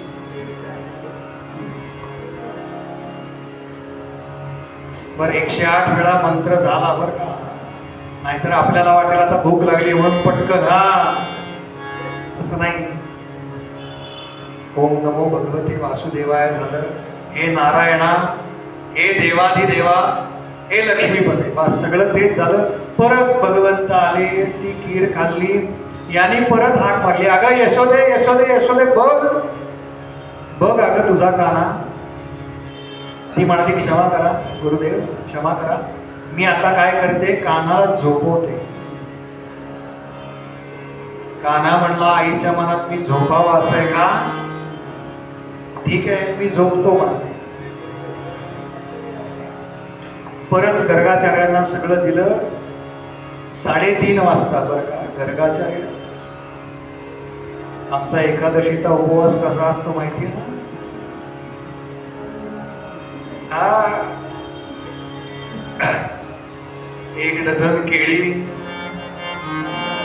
बर 108 वेळा मंत्र झाला बर का. नाहीतर आपल्याला वाटेल आता भूक लागली म्हणून पटकन असं नाही. ओम नमो भगवते वासुदेवाय झालं, हे नारायणा, हे देवाधिदेवा, हे लक्ष्मीपते, बस सगळं तेच झालं. परत भगवंत आले, ती खीर खाल्ली, याने परत हाक मारली, अगं यशोदे यशोदे यशोदे, बघ बघ अगं तुझा काना. ती म्हणाली क्षमा करा गुरुदेव, क्षमा करा, मी आता काय करते, कानाला झोपवते. काना म्हणला आईच्या मनात मी झोपावं असं आहे का, ठीक आहे मी झोपतो म्हणते. परत गर्गाचार्यांना सगळं दिलं. 3:30 वाजता बरं का. गर्गाचार्य, आमचा एकादशीचा उपवास कसा असतो माहिती आहे ना, 1 डझन केळी,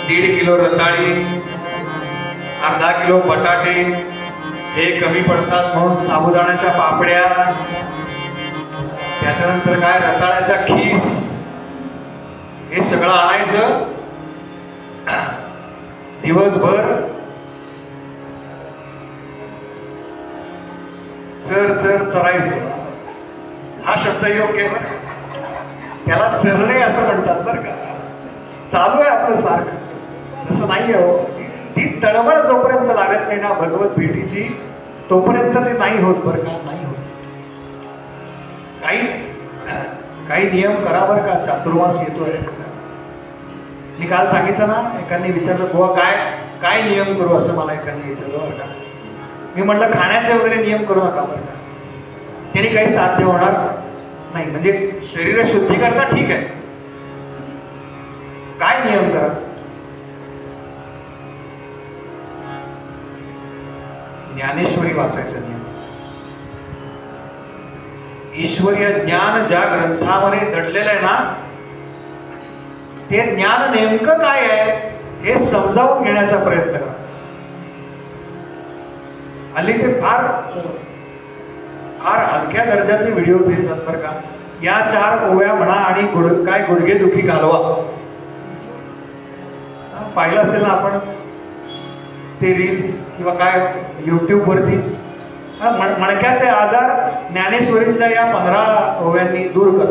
1.5 किलो रताळी, अर्धा किलो बटाटे, हे कमी पडतात म्हणून साबुदाण्याच्या पापड्या, त्याच्यानंतर काय रताळ्याचा खीस, हे सगळं आणायचं. दिवसभर चर चर चरायचं. हा शब्द योग्य आहे बरं, त्याला चरणे असं म्हणतात बरं का. चालू आहे आपलं सारखं, तसं नाही आहे हो. ती तळमळ जोपर्यंत लागत नाही ना भगवत भेटीची, तोपर्यंत ते नाही होत बरं का, नाही होत. काही नियम करा बरं का. चातुर्मास येतोय, मी काल सांगितलं ना, एकाने विचारलं बुवा काय नियम करू असं मला एकाने विचारलं बरं का. मी म्हटलं खाण्याचे वगैरे नियम करू नका बरं का, त्याने काही साध्य होणार नाही. म्हणजे शरीर शुद्धी करता ठीक आहे, काय नियम करा, ज्ञानेश्वरी वाचायचं नियम. ईश्वरीय ज्ञान ज्या ग्रंथामध्ये दडलेलं आहे ना, ते ज्ञान नेमकं काय आहे हे समजावून घेण्याचा प्रयत्न करा. हल्ली ते फार हलक्या दर्जाचे व्हिडिओ फिरतात बरं का. या 4 ओव्या म्हणा आणि काय गुडघेदुखी घालवा. पाहिलं असेल ना आपण ते रील्स किंवा काय युट्यूब वरती, मणक्याचे आजार ज्ञानेश्वरीतल्या या 15 ओव्यांनी दूर कर.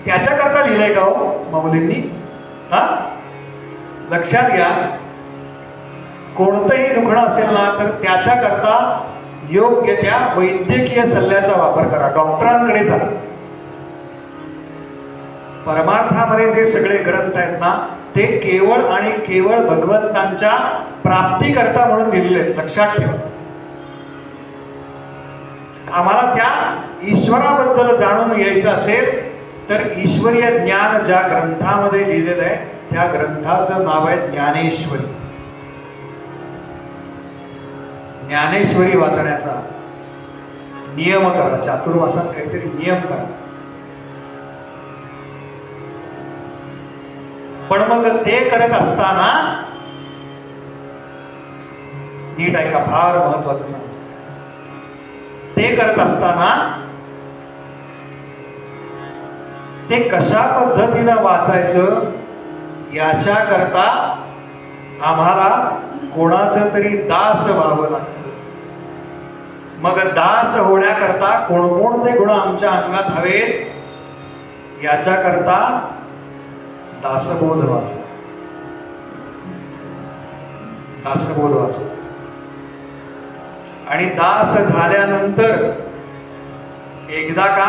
त्याच्याकरता लिहिलंय का हो माऊलींनी? लक्षात घ्या, कोणतंही दुखणं असेल ना तर त्याच्याकरता योग्य त्या वैद्यकीय सल्ल्याचा वापर करा, डॉक्टरांकडे जा. परमार्थामध्ये जे सगळे ग्रंथ आहेत ना, ते केवळ आणि केवळ भगवंतांच्या प्राप्तीकरता म्हणून दिलेले आहेत, लक्षात ठेवा. आम्हाला त्या ईश्वराबद्दल जाणून घ्यायचं असेल तर ईश्वरीय ज्ञान ज्या ग्रंथामध्ये लिहिलेलं आहे त्या ग्रंथाचं नाव आहे ज्ञानेश्वरी. ज्ञानेश्वरी वाचण्याचा नियम करा. चातुर्मासात काहीतरी नियम करा. पण मग ते करत असताना नीट ऐका, फार महत्वाचं सांग. ते करत असताना ते कशा पद्धतीनं वाचायचं याच्या करता आम्हाला कोणाचं तरी दास व्हावं लागतं. मग दास होण्याकरता कोणकोणते गुण आमच्या अंगात हवेत याच्या करता दासबोध वाचो. दासबोध वाचो. आणि दास झाल्यानंतर एकदा का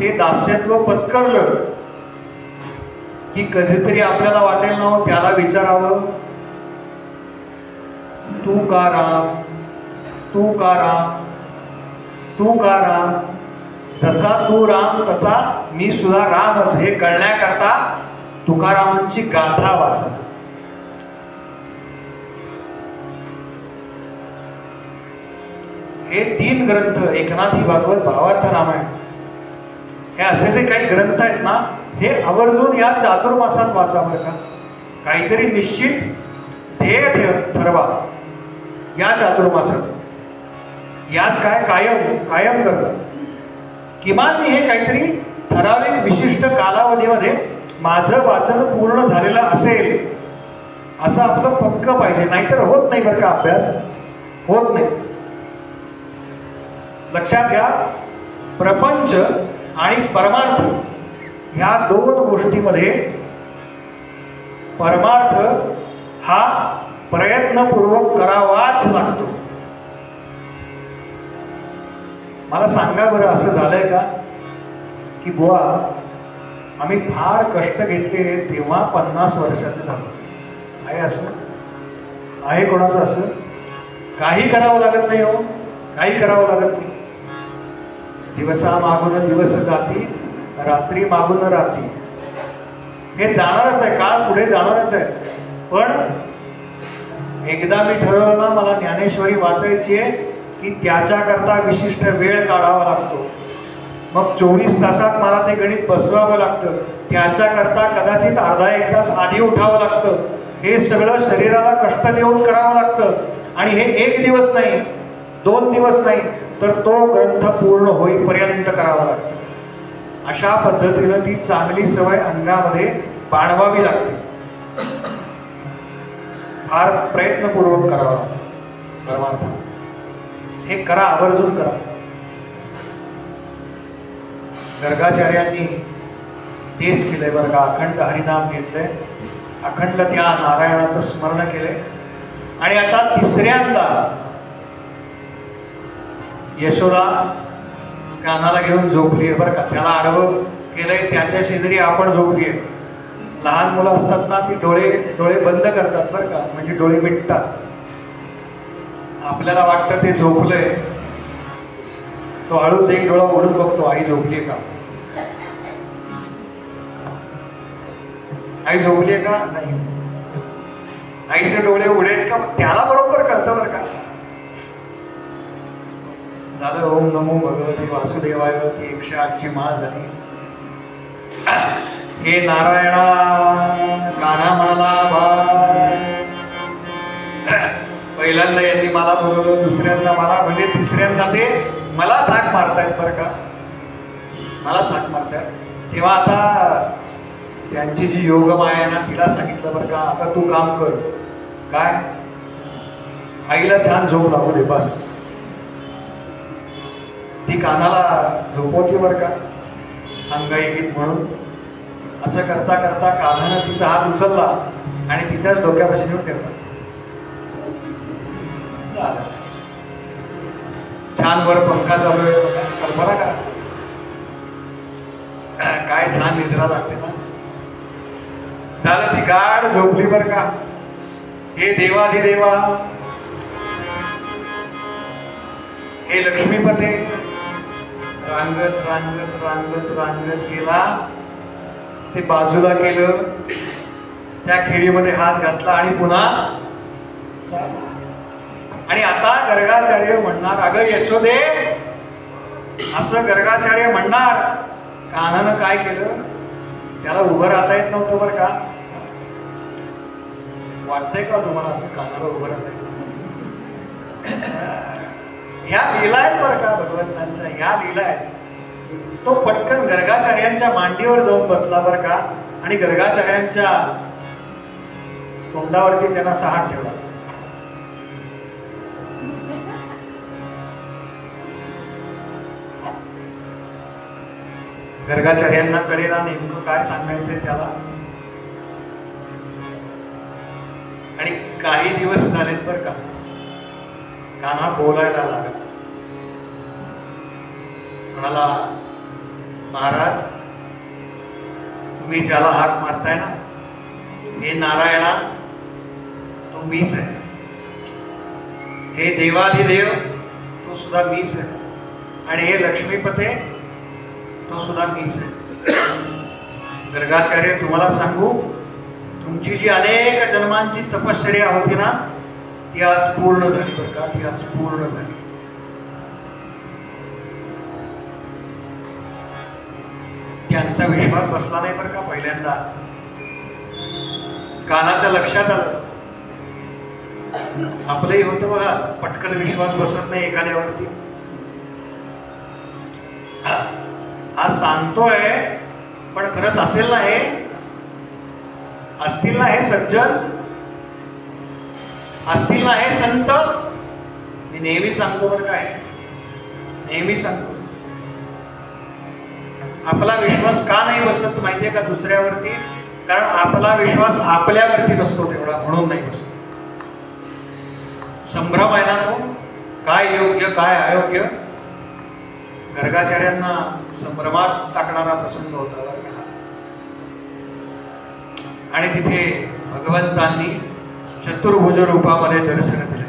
ते दास्यत्व पत्करलं की कधीतरी आपल्याला वाटेल ना त्याला विचारावं, तू का राम, तू का राम, तू का राम, जसा तू राम तसा मी सुद्धा रामच, हे कळण्याकरता तुकारामांची गाथा वाचा. हे 3 ग्रंथ, एकनाथी भागवत, भावार्थ रामायण, हे असे जे काही ग्रंथ आहेत ना, हे आवर्जून या चातुर्मासात वाचा बरं का. काहीतरी निश्चित ध्येय ठरवा या चातुर्मासाचं. याच काय कायम करतात. किमान मी हे काहीतरी ठराविक विशिष्ट कालावधीमध्ये माझं वाचन पूर्ण झालेलं असेल असं आपलं पक्क पाहिजे. नाहीतर होत नाही बरं का, अभ्यास होत नाही. लक्षात घ्या, प्रपंच आणि परमार्थ ह्या 2 गोष्टीमध्ये परमार्थ हा प्रयत्नपूर्वक करावाच लागतो. मला सांगा बरं, असं झालंय का की बुवा आम्ही फार कष्ट घेतले तेव्हा 50 वर्षाचे झालो? आहे असं? आहे कोणाचं असं? काही करावं लागत नाही हो, काही करावं लागत नाही. दिवसा मागून दिवस जाती, रात्री मागून रात्री. हे जाणारच आहे, काळ पुढे जाणारच आहे. पण एकदा मी ठरवलं ना, मला ज्ञानेश्वरी वाचायची आहे की त्याच्याकरता विशिष्ट वेळ काढावा लागतो. मग 24 तासात मला ते गणित बसवावं लागतं. त्याच्याकरता कदाचित अर्धा 1 तास आधी उठावं लागतं. हे सगळं शरीराला कष्ट देऊन करावं लागतं. आणि हे 1 दिवस नाही, 2 दिवस नाही, तर तो ग्रंथ पूर्ण होईपर्यंत करावा लागतो. अशा पद्धतीनं ती चांगली सवय अंगामध्ये बाणवावी लागते. फार प्रयत्नपूर्वक करावा लागतो परमार्थ. हे करा, आवर्जून करा. गर्गाचार्यांनी तेच केलंय बरं का. अखंड हरिनाम घेतलंय, अखंड त्या नारायणाचं स्मरण केलंय. आणि आता 3ऱ्यांदा यशोदा कानाला घेऊन झोपली आहे बरं का. त्याला आडवं केलंय, त्याच्या शेजारी आपण झोपली आहे. लहान मुलं असतात ना, ती डोळे बंद करतात बरं का, म्हणजे डोळे मिटतात. आपल्याला वाटतं ते झोपलंय, तो हळूच एक डोळा उघडून बघतो, आई झोपली का, आई झोपली का नाही. आईचे डोळे उघडेल का, त्याला बरोबर कळतं बरं का. झालं ओम नमो भगवते वासुदेवाय, ती 108ची माळ झाली. हे नारायणा कान्हा म्हणाला, पहिल्यांदा यांनी मला बोलवलं, दुसऱ्यांदा मला, म्हणजे 3ऱ्यांदा ते मलाच हाक मारतायत बरं का, मलाच हाक मारतायत. तेव्हा आता त्यांची जी योगमाया आहे ना, तिला सांगितलं बरं का, आता तू काम कर. काय? आईला छान झोप लागू दे बस. ती कानाला झोपवती बरं का, अंगाई गीत म्हणून. असं करता करता कानानं तिचा हात उचलला आणि तिच्याच डोक्यापाशी नेऊन ठेवला. छान वर पंखा चालू आहे, कल्पना करा काय छान निद्रा लागते ना. झालं, ती गाढ झोपली बरं का. हे देवाधिदेवा, हे लक्ष्मीपते, रांगत रांगत रांगत रांगत गेला. ते बाजूला केलं, त्या खिरीमध्ये हात घातला आणि पुन्हा. आणि आता गर्गाचार्य म्हणणार, अगं यशोदे, असं गर्गाचार्य म्हणणार. कान्हानं काय केलं, त्याला उभं राहता येत नव्हतं बरं का. वाटतंय का तुम्हाला असं कानाला उभं राहता येत? ह्या लीला आहेत बरं का भगवंतांच्या, ह्या लीला आहेत. तो पटकन गर्गाचार्यांच्या मांडीवर जाऊन बसला बरं का, आणि गर्गाचार्यांच्या तोंडावरती त्यांना असा हात ठेवला. गर्गाचार्यांना कळेना नेमकं काय सांगायचंय त्याला. आणि काही दिवस झालेत बरं का, कान्हा बोलायला लागला. म्हणाला, महाराज तुम्ही ज्याला हाक मारताय ना, हे नारायणा तो मीच आहे. हे देवाधिदेव तो सुद्धा मीच आहे. आणि हे लक्ष्मीपते तो सुद्धा मीच आहे. गर्गाचार्य तुम्हाला सांगू, तुमची जी अनेक जन्मांची तपश्चर्या होती ना, ती आज पूर्ण झाली बरं का, ती आज पूर्ण झाली. त्यांचा विश्वास बसला नाही बरं का. पहिल्यांदा कानाच्या लक्षात आलं. आपलंही होतं बघा, पटकन विश्वास बसत नाही एखाद्यावरती. हा सांगतोय पण खरंच असेल ना हे, असतील ना हे सज्जन, असतील ना हे संत. मी नेहमी सांगतो बरं काय, नेहमी सांगतो. आपला विश्वास का नाही बसत माहितीये का दुसऱ्यावरती? कारण आपला विश्वास आपल्यावरती नसतो तेवढा, म्हणून नाही बसत. संभ्रम आहे ना तो, काय योग्य काय अयोग्य. गर्गाचार्यांना संभ्रमात टाकणारा प्रसंग होता. आणि तिथे भगवंतांनी चतुर्भुज रूपामध्ये दर्शन दिले.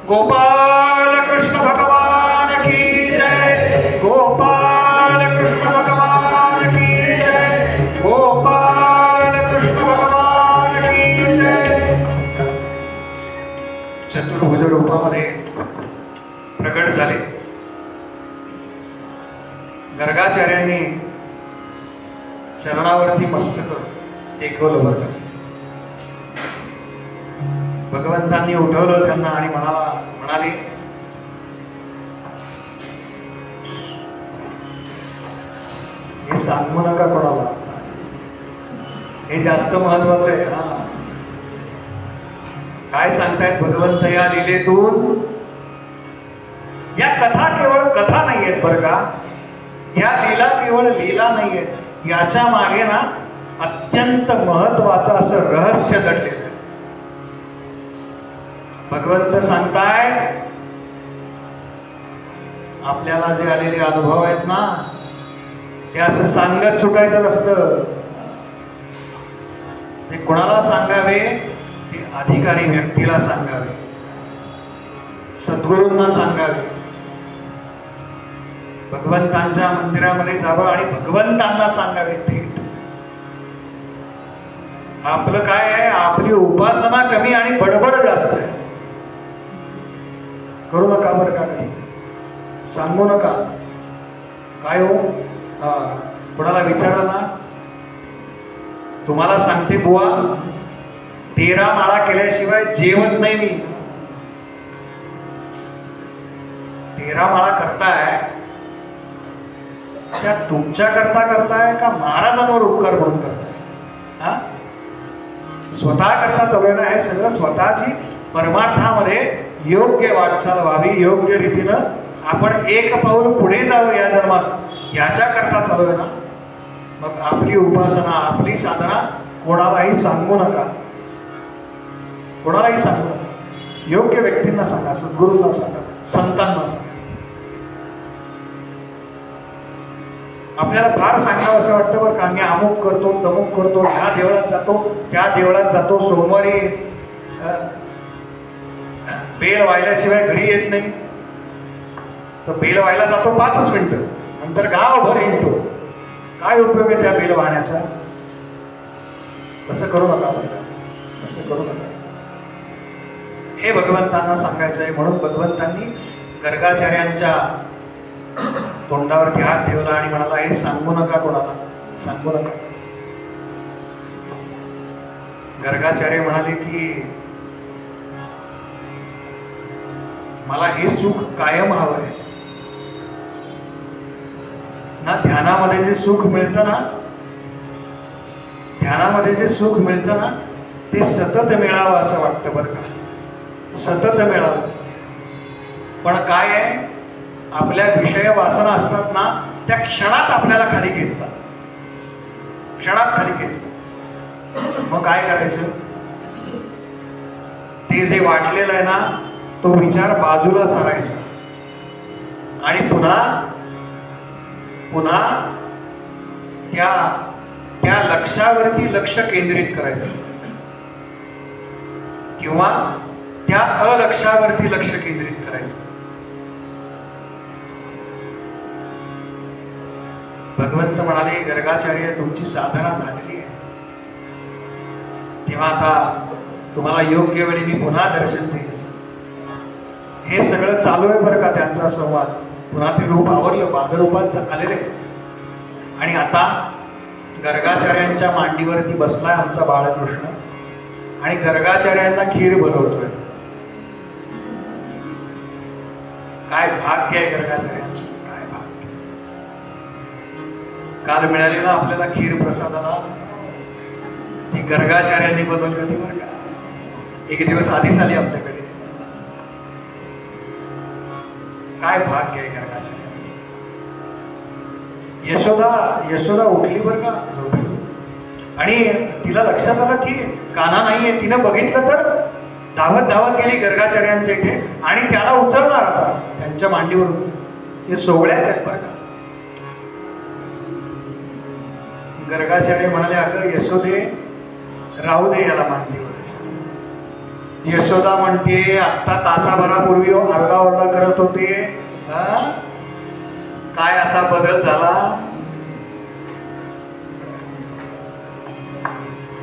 गोपाल कृष्ण भगवान की जय, गोपाल कृष्ण भगवान की जय, गोपाल कृष्ण भगवान की जय. चतुर्भुज रूपामध्ये प्रकट झाले. गर्गाचार्यांनी चरणावरती मस्तक टेकवलं बरं. भगवंतांनी उठवलं त्यांना आणि म्हणाले, हे सांगू नका कोणाला, हे जास्त महत्वाचं आहे. काय सांगतायत भगवंत या लीलेतून? या कथा केवळ कथा नाही आहेत बरं का, या लीला केवळ लीला नाही आहेत. याच्या मागे ना अत्यंत महत्वाचं असं रहस्य दडलेलं आहे. भगवंत सांगताय, आपल्याला जे आलेले अनुभव आहेत ना, ते असं सांगत सुटायचं नसतं. ते कोणाला सांगावे? ते अधिकारी व्यक्तीला सांगावे, सद्गुरूंना सांगावे. भगवंतांच्या मंदिरामध्ये जावं आणि भगवंतांना सांगावे. थेट आपलं काय आहे, आपली उपासना कमी आणि बडबड जास्त आहे. करू नका बरं का, कधी सांगू नका. काय हो, कोणाला विचारा ना, तुम्हाला सांगते बुवा, 13 माळा केल्याशिवाय जेवत नाही मी. 13 माळा करताय त्या तुमच्या करता करताय का महाराजांवर उपकार म्हणून करताय? हा, स्वतः करता चालू आहे. सगळं स्वतःची परमार्थामध्ये योग्य वाटचाल व्हावी, योग्य रीतीनं आपण एक पाऊल पुढे जावं या जन्मात, याच्या करता चालू आहे ना. मग आपली उपासना, आपली साधना कोणालाही सांगू नका, कोणालाही सांगू नका. योग्य व्यक्तींना सांगा, सद्गुरूंना सांगा, संतांना सांगा. आपल्याला फार सांगावं असं वाटतं बरं का, मी अमुक करतो, तमुक करतो, ह्या देवळात जातो, त्या देवळात जातो, सोमवारी बेल वाहिल्याशिवाय घरी येत नाही. तर बेल व्हायला जातो 5 मिनिटं, नंतर गावभर हिंडतो. काय उपयोग आहे त्या बेल वाहण्याचा? असं करू नका बरं, असं करू नका. हे भगवंतांना सांगायचं आहे. म्हणून भगवंतांनी गर्गाचार्यांच्या तोंडावरती हात ठेवला आणि म्हणाला, हे सांगू नका कोणाला, सांगू नका. गर्गाचार्य म्हणाले की मला हे सुख कायम हवं आहे. ध्यानामध्ये जे सुख मिळतं ना, ध्यानामध्ये जे सुख मिळतं ना, ते सतत मिळावं असं वाटतं बरं का, सतत मिळावं. पण काय आहे, आपल्या विषय वासना असतात ना, त्या क्षणात आपल्याला खाली खेचतात, क्षणात खाली खेचतात. मग काय करायचं, ते जे वाटलेलं आहे ना, तो विचार बाजूला सारायचा आणि पुन्हा पुन्हा त्या लक्ष्यावरती लक्ष केंद्रित करायचं किंवा त्या अलक्ष्यावरती लक्ष केंद्रित करायचं. भगवंत म्हणाले, गर्गाचार्य तुमची साधना झालेली आहे, तेव्हा आता तुम्हाला योग्य वेळी मी पुन्हा दर्शन देईन. हे सगळं चालू आहे बरं का त्यांचा संवाद. पुन्हा ते रूप आवरलं, बालरूपात आलेले. आणि आता गर्गाचार्यांच्या मांडीवरती बसलाय आमचा बाळकृष्ण आणि गर्गाचार्यांना खीर बनवतोय. काय भाग्य आहे गर्गाचार्यांचं, काय भाग्य. काल मिळाली ना आपल्याला खीर प्रसादाला, ती गर्गाचार्यांनी बनवली होती बरं का, एक दिवस आधीच आली आपल्याकडे. काय भाग्य आहे गर्गाचार्यांचं. यशोदा उठली बरं का झोपेतून आणि तिला लक्षात आलं की कान्हा नाहीये. तिनं बघितलं तर धावत धावत गेली गर्गाचार्यांच्या इथे आणि त्याला उचलणार आता त्यांच्या मांडीवरून. हे सोहळ्यात आहेत बरं का. गर्गाचार्य म्हणाले, अगं यशोदे राहू दे याला मांडीवरच. यशोदा म्हणते, आत्ता तासाभरापूर्वी आरडाओरडा करत होते, काय असा बदल झाला,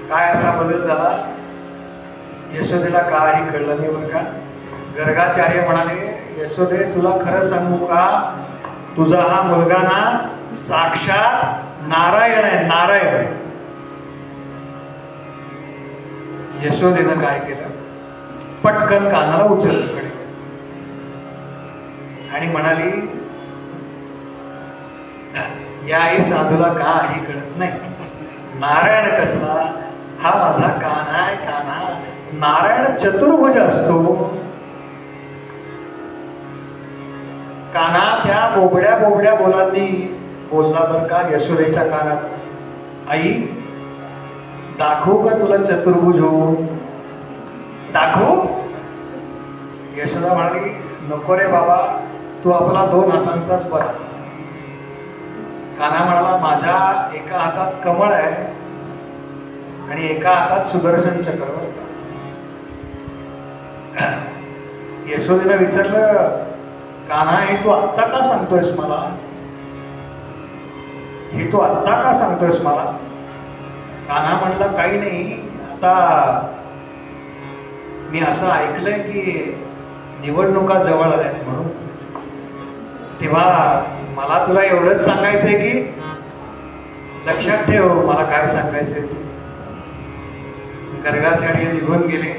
काय असा बदल झाला. यशोदेला काही कळलं नाही बरं का. गर्गाचार्य म्हणाले, यशोदे तुला खरं सांगू का, तुझा हा मुलगा ना साक्षात नारायण आहे, नारायण. यशोदेनं काय केलं, पटकन कानाला उचललं कडे आणि म्हणाली, याही साधूला काही कळत नाही, नारायण कसला, हा माझा कान्हा आहे, कान्हा. नारायण चतुर्भुज असतो. कान्हा त्या बोबड्या बोबड्या बोलांनी बोलला बरं का यशोदेच्या कानात, आई दाखवू का तुला चतुर्भुज हो, दाखवू. यशोदा म्हणाली, नको रे बाबा, तू आपला 2 हातांचाच बरा. कान्हा म्हणाला, माझ्या एका हातात कमळ आहे आणि एका हातात सुदर्शन चक्र. यशोदेनं विचारलं, कान्हा हे तू आत्ता का सांगतोयस मला, हे तू आत्ता का सांगतोयस मला. कान्हा म्हणला, काही नाही, आता मी असं ऐकलंय की निवडणुका जवळ आल्यात म्हणून, तेव्हा मला तुला एवढंच सांगायचंय की लक्षात ठेव मला काय सांगायचंय. गर्गाचार्य निघून गेले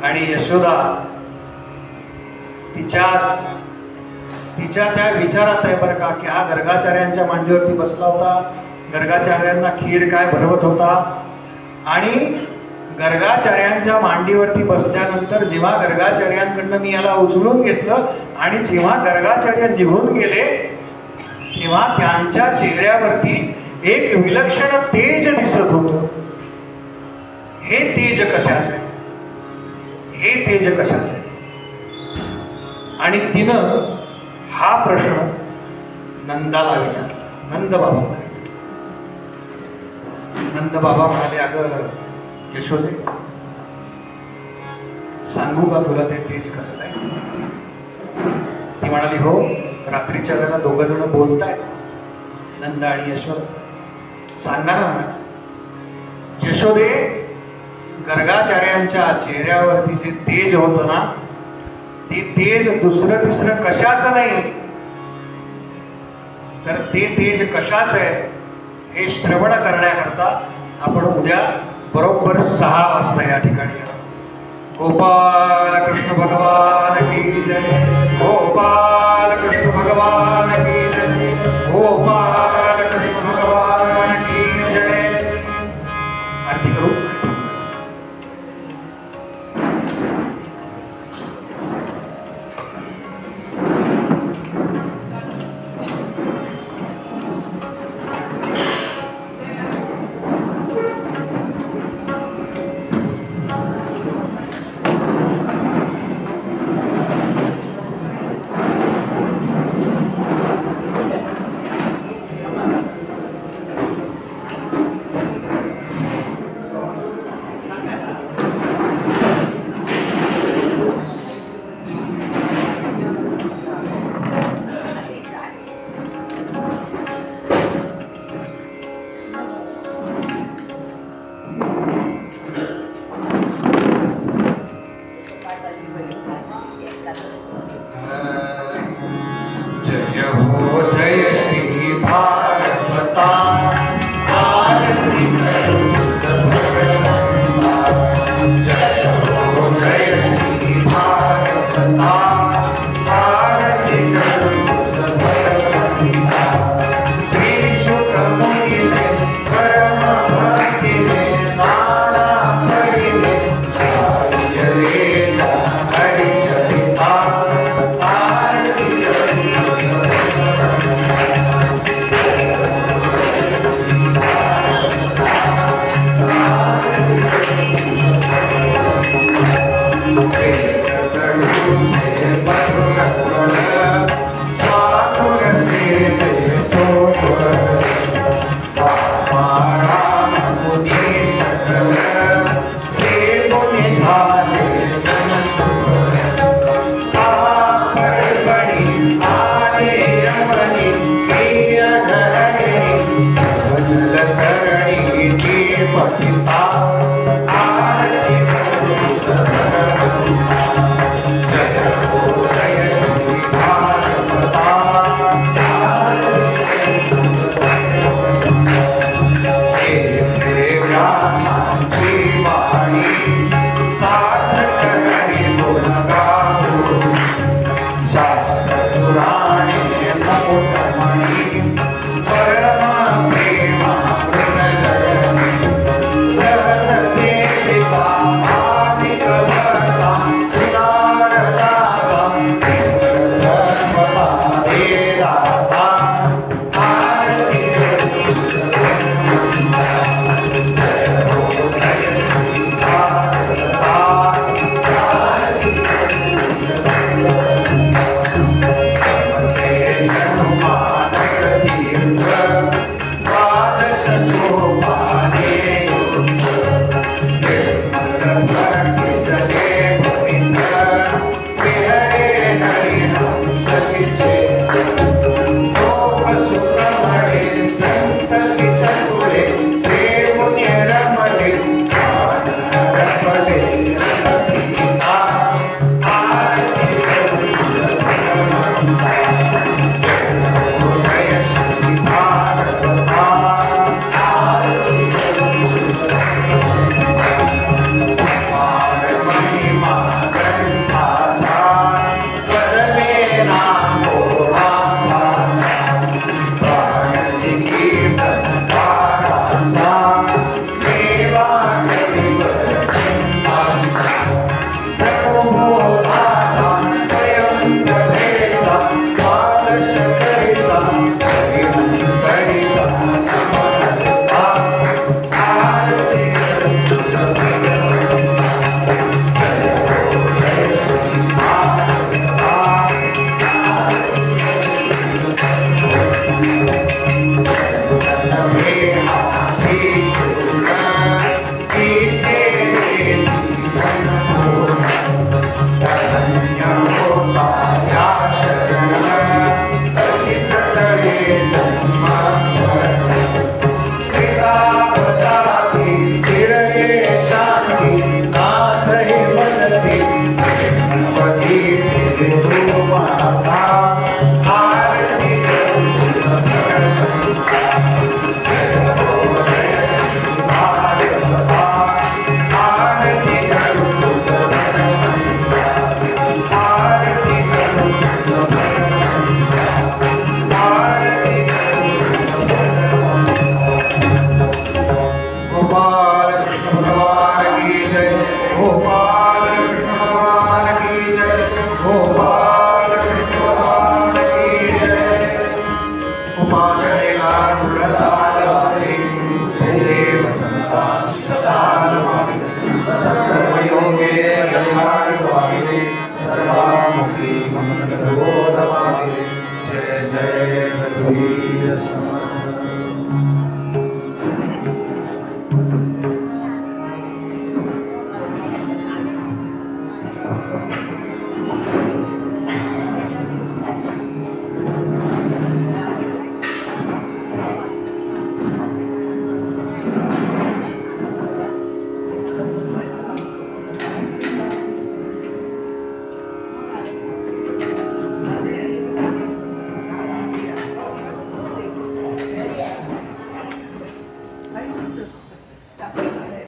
आणि यशोदा तिच्या त्या विचारात आहे बरं का की हा गर्गाचार्यांच्या मांडीवरती बसला होता, गर्गाचार्यांना खीर काय भरवत होता. आणि गर्गाचार्यांच्या मांडीवरती बसल्यानंतर जेव्हा गर्गाचार्यांकडनं मी याला उचलून घेतलं आणि जेव्हा गर्गाचार्य निघून गेले, तेव्हा त्यांच्या चेहऱ्यावरती एक विलक्षण तेज दिसत होतं. हे तेज कशाचे, हे तेज कशाचे. आणि तिनं हा प्रश्न नंदाला विचारला, नंदबाबांना विचारला. नंदबाबा म्हणाले, अगं यशोदे, सांगू का तुला ते तेज कसं आहे. ती म्हणाली, हो, रात्रीच्या वेळेला 2 जण बोलताय, नंद आणि यशोदा, सांगा ना. म्हणा यशोदे, गर्गाचार्यांच्या चेहऱ्यावरती जे तेज होतं ना, ते तेज दुसरं तिसरं कशाचं नाही, तर ते तेज कशाच आहे हे श्रवण करण्याकरता आपण उद्या बरोबर 6 वाजता या ठिकाणी या. गोपाल कृष्ण भगवान की जय, गोपाल कृष्ण भगवान की जय. गोपाल कृष्ण भगवान की जय। आरती करू। जय हो जय श्री भारता, आरती करो भगवंता। जय हो जय श्री भारता, आरती करो भगवंता। श्री शुक मुनि